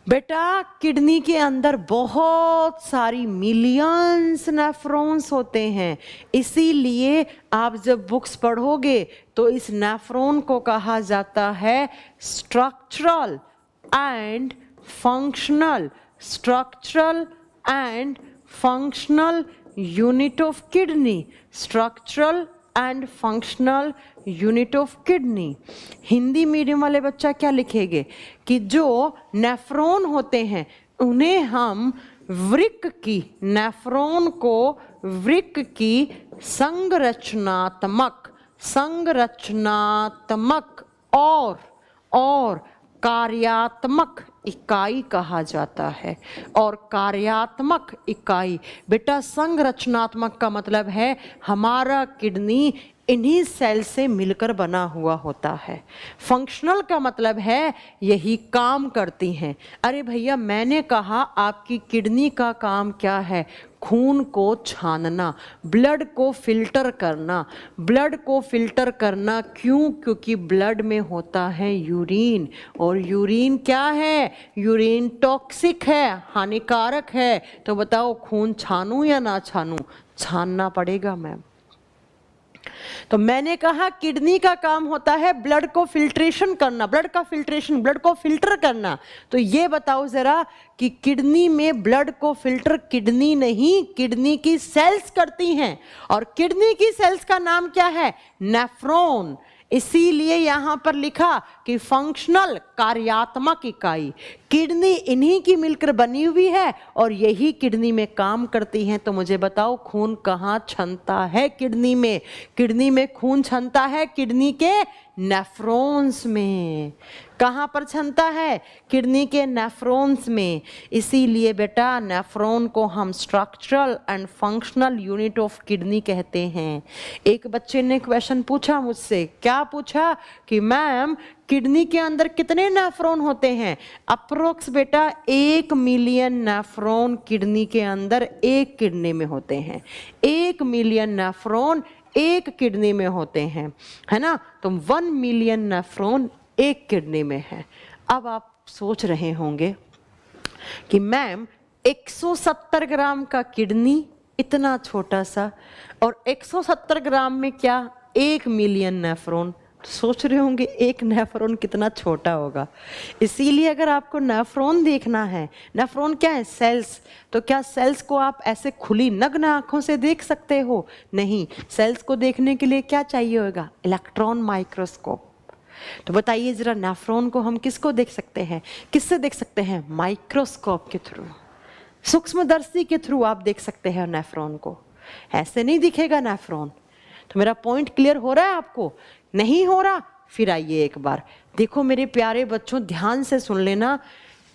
बेटा किडनी के अंदर बहुत सारी मिलियंस नेफ्रॉन्स होते हैं, इसीलिए आप जब बुक्स पढ़ोगे तो इस नेफ्रॉन को कहा जाता है structural and functional, structural and functional unit of kidney, structural and functional unit of kidney. Hindi medium वाले बच्चा क्या लिखेंगे कि जो नेफ्रॉन होते हैं उन्हें हम वृक्क की, नेफ्रॉन को वृक्क की संरचनात्मक और कार्यात्मक इकाई कहा जाता है। और कार्यात्मक इकाई बेटा, संरचनात्मक का मतलब है हमारा किडनी इन्हीं सेल से मिलकर बना हुआ होता है। फंक्शनल का मतलब है यही काम करती हैं। अरे भैया मैंने कहा आपकी किडनी का काम क्या है? खून को छानना, ब्लड को फिल्टर करना। ब्लड को फिल्टर करना क्यों? क्योंकि ब्लड में होता है यूरिन, और यूरिन क्या है? यूरिन टॉक्सिक है, हानिकारक है। तो बताओ खून छानूं या ना छानूं? छानना पड़ेगा मैम। तो मैंने कहा किडनी का काम होता है ब्लड को फिल्ट्रेशन करना, ब्लड का फिल्ट्रेशन, ब्लड को फिल्टर करना। तो ये बताओ जरा कि किडनी में ब्लड को फिल्टर किडनी नहीं, किडनी की सेल्स करती हैं। और किडनी की सेल्स का नाम क्या है? नेफ्रॉन। इसीलिए यहां पर लिखा कि फंक्शनल, कार्यात्मक इकाई। किडनी इन्हीं की मिलकर बनी हुई है और यही किडनी में काम करती हैं। तो मुझे बताओ खून कहाँ छनता है किडनी में? किडनी में खून छनता है किडनी के नेफ्रॉन्स में। कहाँ पर छनता है? किडनी के नेफ्रॉन्स में। इसीलिए बेटा नेफ्रॉन को हम structural and functional unit of kidney कहते हैं। एक बच्चे ने क्वेश्चन पूछा मुझसे, क्या पूछा कि मैम किडनी के अंदर कितने नेफ्रॉन होते हैं? अप्रोक्स बेटा 1 मिलियन नेफ्रॉन किडनी के अंदर एक किडनी में होते हैं। 1 मिलियन नेफ्रॉन एक किडनी में होते हैं, है ना? तो 1 मिलियन नेफ्रॉन एक किडनी में है। अब आप सोच रहे होंगे कि मैम 170 ग्राम का किडनी, इतना छोटा सा, और 170 ग्राम में क्या 1 मिलियन नेफ्रॉन। सोच रहे होंगे एक नेफ्रॉन कितना छोटा होगा। इसीलिए अगर आपको नेफ्रॉन देखना है, नेफ्रॉन क्या है? सेल्स। तो क्या सेल्स को आप ऐसे खुली नग्न आंखों से देख सकते हो? नहीं। सेल्स को देखने के लिए क्या चाहिए होगा? Electron microscope. तो बताइए जरा नेफ्रॉन को हम किसको देख सकते हैं? किससे देख सकते हैं? माइक्रोस्कोप के थ्रू, सूक्ष्मदर्शी के थ्रू आप देख सकते हैं नेफ्रॉन को। ऐसे नहीं दिखेगा नेफ्रॉन। तो मेरा पॉइंट क्लियर हो रहा है आपको? नहीं हो रहा? फिर आइए एक बार देखो मेरे प्यारे बच्चों, ध्यान से सुन लेना।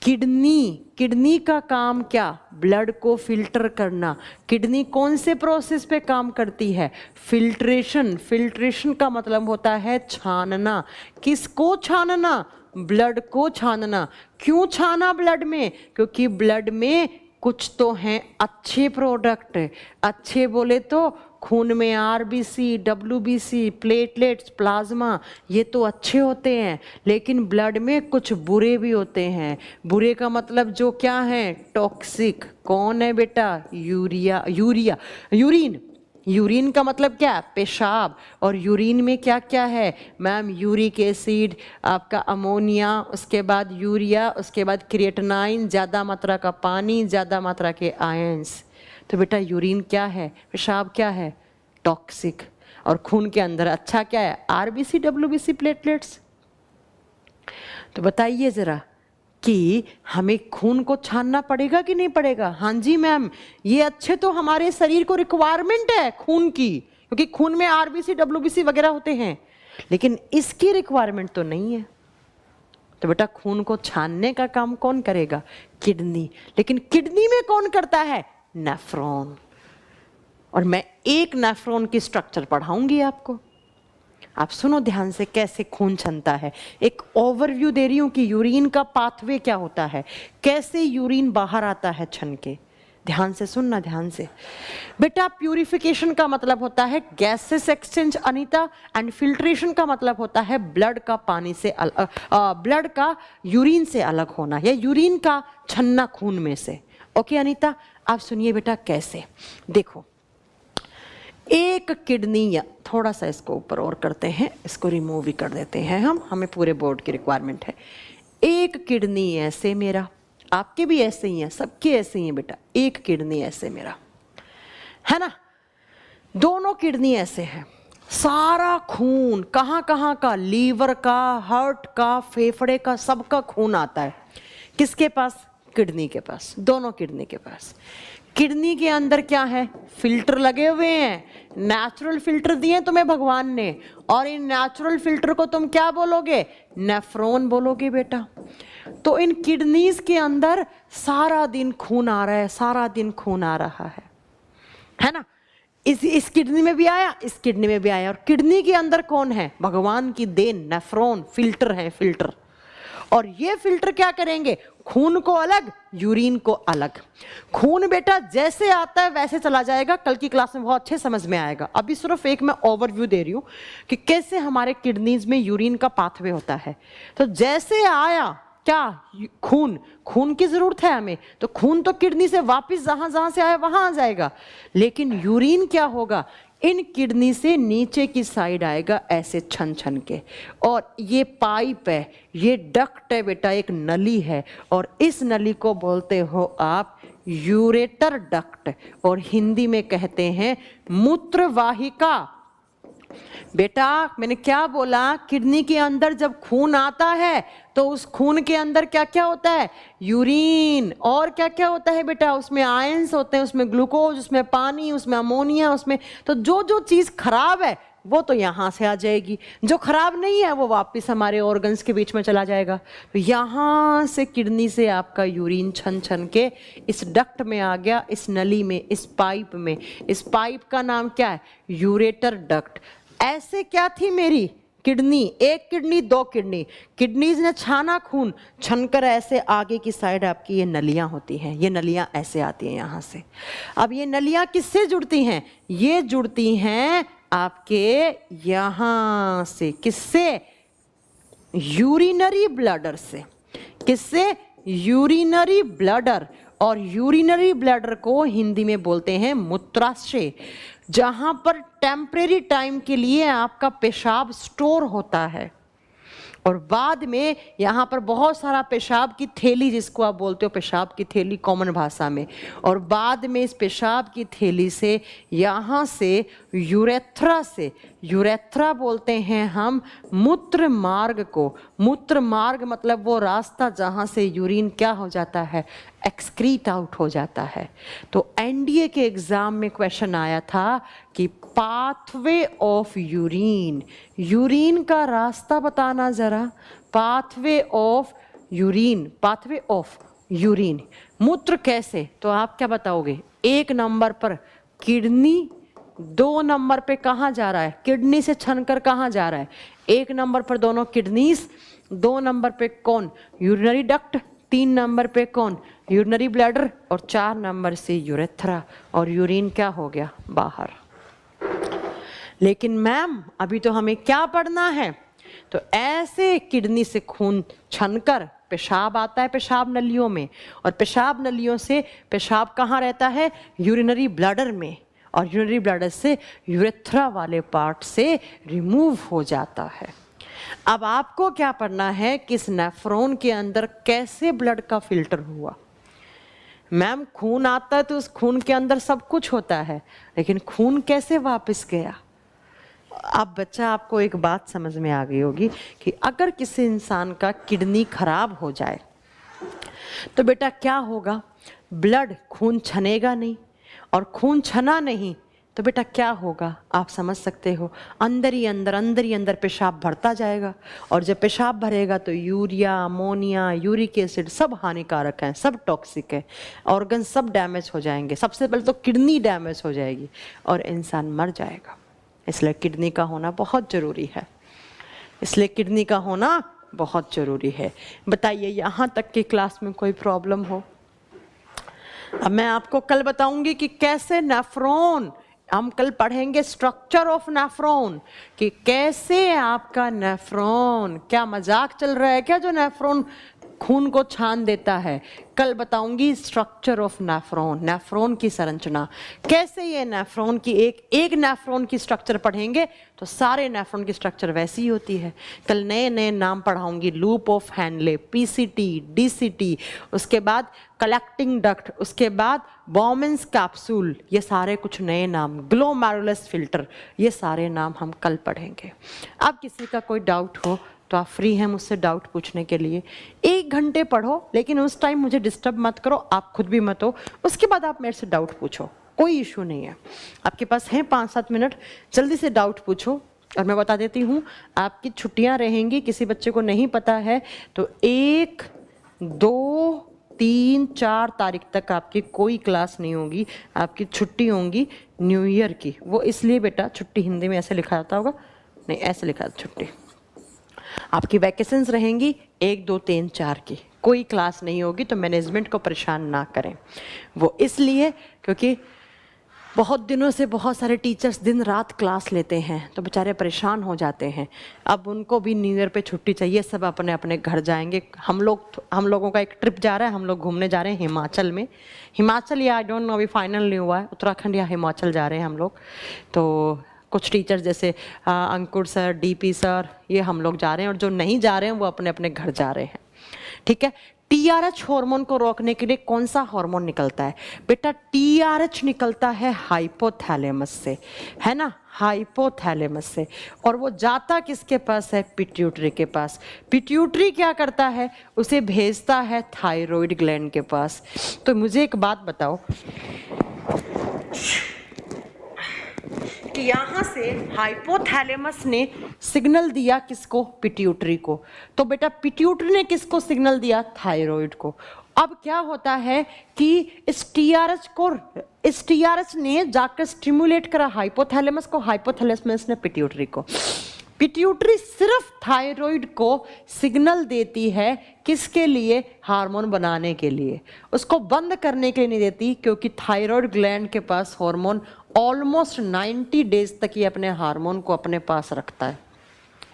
किडनी का काम क्या? ब्लड को फिल्टर करना। किडनी कौन से प्रोसेस पे काम करती है? फिल्ट्रेशन। फिल्ट्रेशन का मतलब होता है छानना। किसको छानना? ब्लड को छानना। क्यों छाना ब्लड में? क्योंकि ब्लड में कुछ तो हैं अच्छे प्रोडक्ट। अच्छे बोले तो खून में आरबीसी, डब्ल्यूबीसी, प्लेटलेट्स, प्लाज्मा, ये तो अच्छे होते हैं। लेकिन ब्लड में कुछ बुरे भी होते हैं। बुरे का मतलब जो क्या है? टॉक्सिक। कौन है बेटा? यूरिन। यूरिन का मतलब क्या? पेशाब। और यूरिन में क्या क्या है मैम? यूरिक एसिड, आपका अमोनिया, उसके बाद यूरिया, उसके बाद क्रिएटिनाइन, ज़्यादा मात्रा का पानी, ज़्यादा मात्रा के आयंस। तो बेटा यूरिन क्या है? पेशाब क्या है? टॉक्सिक। और खून के अंदर अच्छा क्या है? RBC, WBC, platelets. तो बताइए जरा कि हमें खून को छानना पड़ेगा कि नहीं पड़ेगा? हाँ जी मैम, ये अच्छे तो हमारे शरीर को रिक्वायरमेंट है खून की, क्योंकि खून में आरबीसी, डब्ल्यूबीसी वगैरह होते हैं, लेकिन इसकी रिक्वायरमेंट तो नहीं है। तो बेटा खून को छानने का काम कौन करेगा? किडनी। लेकिन किडनी में कौन करता है? नेफ्रॉन। और मैं एक नेफ्रॉन की स्ट्रक्चर पढ़ाऊंगी आपको। आप सुनो ध्यान से कैसे खून छनता है। एक ओवरव्यू दे रही हूं कि यूरिन का पाथवे क्या होता है, कैसे यूरिन बाहर आता है छन के। ध्यान से सुनना, ध्यान से बेटा। प्यूरिफिकेशन का मतलब होता है gases exchange Anita, and filtration का मतलब होता है ब्लड का पानी से ब्लड का यूरिन से अलग होना, या यूरिन का छन्ना खून में से। ओके अनीता, आप सुनिए बेटा कैसे। देखो, एक किडनी, या थोड़ा सा इसको ऊपर और करते हैं, इसको रिमूव भी कर देते हैं हम, हमें पूरे बोर्ड की रिक्वायरमेंट है। एक किडनी ऐसे मेरा, आपके भी ऐसे ही हैं, सबके ऐसे ही हैं बेटा। एक किडनी ऐसे मेरा, है ना, दोनों किडनी ऐसे हैं। सारा खून कहाँ कहाँ का, लीवर का, हार्ट का, फेफड़े का, सबका खून आता है किसके पास? किडनी के पास, दोनों किडनी के पास। किडनी के अंदर क्या है? फिल्टर लगे हुए हैं, नेचुरल फिल्टर दिए तुम्हें भगवान ने, और इन नेचुरल फिल्टर को तुम क्या बोलोगे? नेफ्रॉन बोलोगे बेटा। तो इन किडनीज के अंदर सारा दिन खून आ रहा है, सारा दिन खून आ रहा है ना। इस किडनी में भी आया, इस किडनी में भी आया, और किडनी के अंदर कौन है? भगवान की देन, नेफ्रॉन, फिल्टर है, फिल्टर। और ये फिल्टर क्या करेंगे? खून को अलग, यूरिन को अलग। खून बेटा जैसे आता है वैसे चला जाएगा, कल की क्लास में बहुत अच्छे समझ में आएगा। अभी सिर्फ एक मैं ओवरव्यू दे रही हूं कि कैसे हमारे किडनीज में यूरिन का पाथवे होता है। तो जैसे आया क्या? खून की जरूरत है हमें, तो खून तो किडनी से वापस जहां जहां से आया वहां आ जाएगा। लेकिन यूरिन क्या होगा? इन किडनी से नीचे की साइड आएगा ऐसे छन छन के, और ये पाइप है, ये डक्ट है बेटा, एक नली है, और इस नली को बोलते हो आप यूरेटर डक्ट, और हिंदी में कहते हैं मूत्रवाहिका। बेटा मैंने क्या बोला? किडनी के अंदर जब खून आता है तो उस खून के अंदर क्या क्या होता है? यूरिन। और क्या क्या होता है बेटा? उसमें आयंस होते हैं, उसमें ग्लूकोज, उसमें पानी, उसमें अमोनिया, उसमें तो जो जो चीज खराब है वो तो यहां से आ जाएगी, जो खराब नहीं है वो वापस हमारे ऑर्गन्स के बीच में चला जाएगा। तो यहां से किडनी से आपका यूरिन छन छन के इस डक्ट में आ गया, इस नली में, इस पाइप में। इस पाइप का नाम क्या है? Ureter duct. ऐसे क्या थी मेरी किडनी? एक किडनी, दो किडनी, किडनीज ने छाना खून, छनकर ऐसे आगे की साइड आपकी ये नलियां होती हैं, ये नलियां ऐसे आती हैं यहां से। अब ये नलियां किससे जुड़ती हैं? ये जुड़ती हैं आपके यहां से, किससे? यूरिनरी ब्लडर से। किससे? Urinary bladder. और यूरिनरी ब्लैडर को हिंदी में बोलते हैं मूत्राशय, जहां पर टेम्परेरी टाइम के लिए आपका पेशाब स्टोर होता है, और बाद में यहाँ पर बहुत सारा पेशाब की थैली, जिसको आप बोलते हो पेशाब की थैली कॉमन भाषा में, और बाद में इस पेशाब की थैली से यहाँ से यूरेथ्रा से, यूरेथ्रा बोलते हैं हम मूत्र मार्ग को। मूत्र मार्ग मतलब वो रास्ता जहाँ से यूरिन क्या हो जाता है? एक्सक्रीट आउट हो जाता है। तो एनडीए के एग्जाम में क्वेश्चन आया था कि पाथवे ऑफ यूरिन, यूरिन का रास्ता बताना जरा। Pathway of urine, pathway of urine, मूत्र कैसे? तो आप क्या बताओगे? एक नंबर पर किडनी, दो नंबर पे कहाँ जा रहा है? किडनी से छनकर कहाँ जा रहा है? एक नंबर पर दोनों किडनीज, दो नंबर पे कौन? यूरिनरी डक्ट, तीन नंबर पे कौन? यूरिनरी ब्लैडर, और चार नंबर से यूरेथ्रा, और यूरिन क्या हो गया? बाहर। लेकिन मैम अभी तो हमें क्या पढ़ना है? तो ऐसे किडनी से खून छनकर पेशाब आता है पेशाब नलियों में, और पेशाब नलियों से पेशाब कहाँ रहता है? यूरिनरी ब्लैडर में, और यूरिनरी ब्लैडर से यूरेथ्रा वाले पार्ट से रिमूव हो जाता है। अब आपको क्या पढ़ना है कि इस नेफ्रॉन के अंदर कैसे ब्लड का फिल्टर हुआ। मैम खून आता है तो उस खून के अंदर सब कुछ होता है, लेकिन खून कैसे वापस गया? अब बच्चा आपको एक बात समझ में आ गई होगी कि अगर किसी इंसान का किडनी खराब हो जाए तो बेटा क्या होगा? ब्लड, खून छनेगा नहीं, और खून छना नहीं तो बेटा क्या होगा? आप समझ सकते हो, अंदर ही अंदर पेशाब भरता जाएगा, और जब पेशाब भरेगा तो यूरिया, अमोनिया, यूरिक एसिड सब हानिकारक हैं, सब टॉक्सिक है, ऑर्गन सब डैमेज हो जाएंगे। सबसे पहले तो किडनी डैमेज हो जाएगी और इंसान मर जाएगा। इसलिए किडनी का होना बहुत ज़रूरी है, इसलिए किडनी का होना बहुत ज़रूरी है। बताइए यहाँ तक की क्लास में कोई प्रॉब्लम हो? अब मैं आपको कल बताऊंगी कि कैसे नेफ्रॉन, हम कल पढ़ेंगे स्ट्रक्चर ऑफ नेफ्रॉन, कि कैसे आपका नेफ्रॉन, क्या मजाक चल रहा है क्या जो नेफ्रॉन खून को छान देता है? कल बताऊंगी स्ट्रक्चर ऑफ नेफ्रॉन, नेफ्रॉन की संरचना, कैसे ये नेफ्रॉन की एक नेफ्रॉन की स्ट्रक्चर पढ़ेंगे तो सारे नेफ्रॉन की स्ट्रक्चर वैसी ही होती है। कल नए नए नाम पढ़ाऊंगी, loop of Henle, PCT, DCT, उसके बाद कलेक्टिंग डक्ट, उसके बाद बॉमेंस कैप्सूल, ये सारे कुछ नए नाम, ग्लोमेरुलस फिल्टर, ये सारे नाम हम कल पढ़ेंगे। अब किसी का कोई डाउट हो तो आप फ्री हैं मुझसे डाउट पूछने के लिए। 1 घंटे पढ़ो, लेकिन उस टाइम मुझे डिस्टर्ब मत करो, आप खुद भी मत हो। उसके बाद आप मेरे से डाउट पूछो, कोई इशू नहीं है। आपके पास हैं 5-7 मिनट, जल्दी से डाउट पूछो। और मैं बता देती हूँ, आपकी छुट्टियाँ रहेंगी, किसी बच्चे को नहीं पता है तो 1, 2, 3, 4 तारीख तक आपकी कोई क्लास नहीं होगी, आपकी छुट्टी होंगी न्यू ईयर की। वो इसलिए बेटा, छुट्टी हिंदी में ऐसे लिखा जाता होगा, नहीं ऐसे लिखा जाता छुट्टी। आपकी वैकेशंस रहेंगी 1, 2, 3, 4 की, कोई क्लास नहीं होगी। तो मैनेजमेंट को परेशान ना करें, वो इसलिए क्योंकि बहुत दिनों से बहुत सारे टीचर्स दिन रात क्लास लेते हैं तो बेचारे परेशान हो जाते हैं। अब उनको भी न्यू ईयर पे छुट्टी चाहिए, सब अपने अपने घर जाएंगे। हम लोगों का एक ट्रिप जा रहा है, हम लोग घूमने जा रहे हैं हिमाचल में। हिमाचल या आई डोंट नो, अभी फाइनल नहीं हुआ है, उत्तराखंड या हिमाचल जा रहे हैं हम लोग। तो कुछ टीचर्स जैसे अंकुर सर, डीपी सर, ये हम लोग जा रहे हैं, और जो नहीं जा रहे हैं वो अपने अपने घर जा रहे हैं। ठीक है। टीआरएच हार्मोन को रोकने के लिए कौन सा हार्मोन निकलता है बेटा? टीआरएच निकलता है हाइपोथैलेमस से, है ना, हाइपोथैलेमस से। और वो जाता किसके पास है? पिट्यूटरी के पास। पिट्यूटरी क्या करता है? उसे भेजता है थायराइड ग्लैंड के पास। तो मुझे एक बात बताओ कि यहाँ से हाइपोथैलेमस ने सिग्नल दिया किसको? पिट्यूटरी को। तो बेटा पिट्यूटरी ने किसको सिग्नल दिया? थायराइड को। अब क्या होता है कि इस टीआरएच ने जाकर स्टिमुलेट करा हाइपोथैलेमस को, हाइपोथैलेमस ने पिट्यूटरी को। पिट्यूटरी सिर्फ थायराइड को सिग्नल देती है, किसके लिए? हार्मोन बनाने के लिए। उसको बंद करने के लिए नहीं देती, क्योंकि थायराइड ग्लैंड के पास हार्मोन ऑलमोस्ट 90 डेज तक ये अपने हार्मोन को अपने पास रखता है,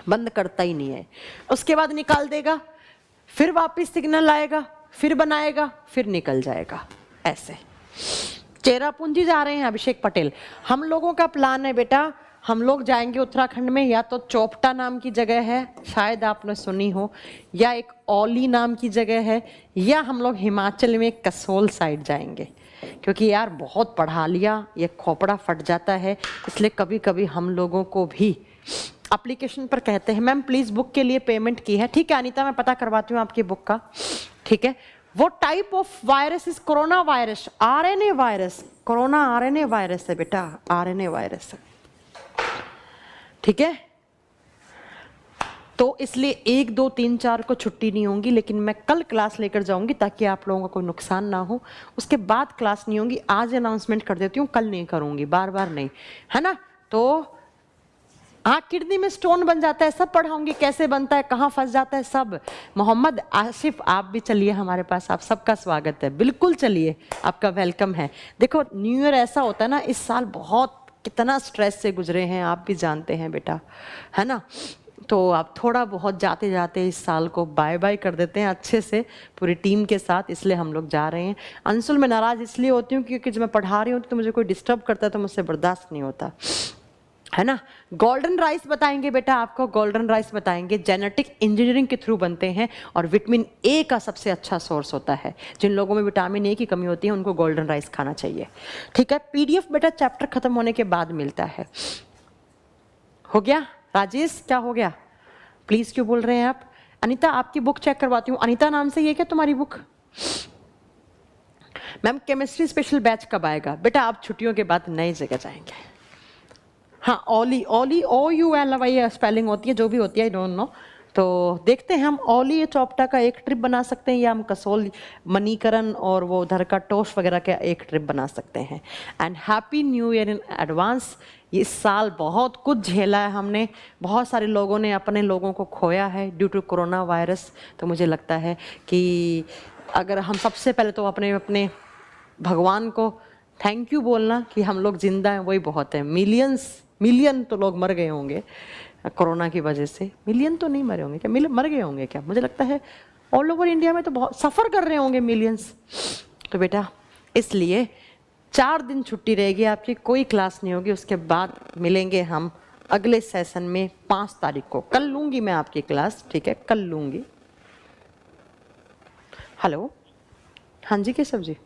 बंद करता ही नहीं है। उसके बाद निकाल देगा, फिर वापस सिग्नल आएगा, फिर बनाएगा, फिर निकल जाएगा। ऐसे चेरापूंजी जा रहे हैं अभिषेक पटेल। हम लोगों का प्लान है बेटा, हम लोग जाएंगे उत्तराखंड में, या तो चोपटा नाम की जगह है, शायद आपने सुनी हो, या एक औली नाम की जगह है, या हम लोग हिमाचल में कसोल साइड जाएंगे। क्योंकि यार बहुत पढ़ा लिया, ये खोपड़ा फट जाता है, इसलिए कभी कभी हम लोगों को भी एप्लीकेशन पर कहते हैं मैम प्लीज बुक के लिए पेमेंट की है। ठीक है अनीता, मैं पता करवाती हूँ आपकी बुक का। ठीक है। वो type of virus is corona virus, RNA virus. Corona RNA virus है बेटा, आरएनए वायरस है। ठीक है। तो इसलिए 1, 2, 3, 4 को छुट्टी नहीं होगी, लेकिन मैं कल क्लास लेकर जाऊंगी ताकि आप लोगों का कोई नुकसान ना हो। उसके बाद क्लास नहीं होगी, आज अनाउंसमेंट कर देती हूँ, कल नहीं करूंगी, बार बार नहीं, है ना। तो हाँ, किडनी में स्टोन बन जाता है, सब पढ़ाऊंगी, कैसे बनता है, कहाँ फंस जाता है, सब। मोहम्मद आसिफ आप भी चलिए हमारे पास, आप सबका स्वागत है, बिल्कुल चलिए, आपका वेलकम है। देखो न्यू ईयर ऐसा होता है ना, इस साल बहुत कितना स्ट्रेस से गुजरे हैं, आप भी जानते हैं बेटा, है ना। तो आप थोड़ा बहुत जाते जाते इस साल को बाय बाय कर देते हैं अच्छे से पूरी टीम के साथ, इसलिए हम लोग जा रहे हैं। अंशुल मैं नाराज़ इसलिए होती हूँ क्योंकि जब मैं पढ़ा रही हूँ तो मुझे कोई डिस्टर्ब करता है तो मुझसे बर्दाश्त नहीं होता, है ना। गोल्डन राइस बताएंगे बेटा आपको, गोल्डन राइस बताएंगे, जेनेटिक इंजीनियरिंग के थ्रू बनते हैं और विटामिन ए का सबसे अच्छा सोर्स होता है। जिन लोगों में विटामिन ए की कमी होती है उनको गोल्डन राइस खाना चाहिए। ठीक है। पीडीएफ बेटा चैप्टर खत्म होने के बाद मिलता है। हो गया राजेश, क्या हो गया? प्लीज क्यों बोल रहे हैं आप? अनीता आपकी बुक चेक करवाती हूँ। अनीता नाम से ये क्या तुम्हारी book? Ma'am chemistry special batch कब आएगा? बेटा आप छुट्टियों के बाद नई जगह जाएंगे। हाँ ओली, ओली OULY स्पेलिंग होती है, जो भी होती है, आई डोंट नो। तो देखते हैं हम ओली चौपटा का एक ट्रिप बना सकते हैं, या हम कसोल मणिकरण और वो उधर का टोस्ट वगैरह का एक ट्रिप बना सकते हैं। And happy new year in advance. इस साल बहुत कुछ झेला है हमने, बहुत सारे लोगों ने अपने लोगों को खोया है ड्यू टू कोरोना वायरस। तो मुझे लगता है कि अगर हम सबसे पहले तो अपने अपने भगवान को थैंक यू बोलना कि हम लोग जिंदा हैं, वही बहुत है। मिलियन तो लोग मर गए होंगे कोरोना की वजह से, मिलियन तो नहीं मरे होंगे क्या, मर गए होंगे क्या, मुझे लगता है ऑल ओवर इंडिया में तो बहुत सफ़र कर रहे होंगे मिलियंस। तो बेटा इसलिए 4 दिन छुट्टी रहेगी आपकी, कोई क्लास नहीं होगी। उसके बाद मिलेंगे हम अगले सेशन में 5 तारीख को। कल लूँगी मैं आपकी क्लास, ठीक है, कल लूँगी। हेलो, हाँ जी केशव जी।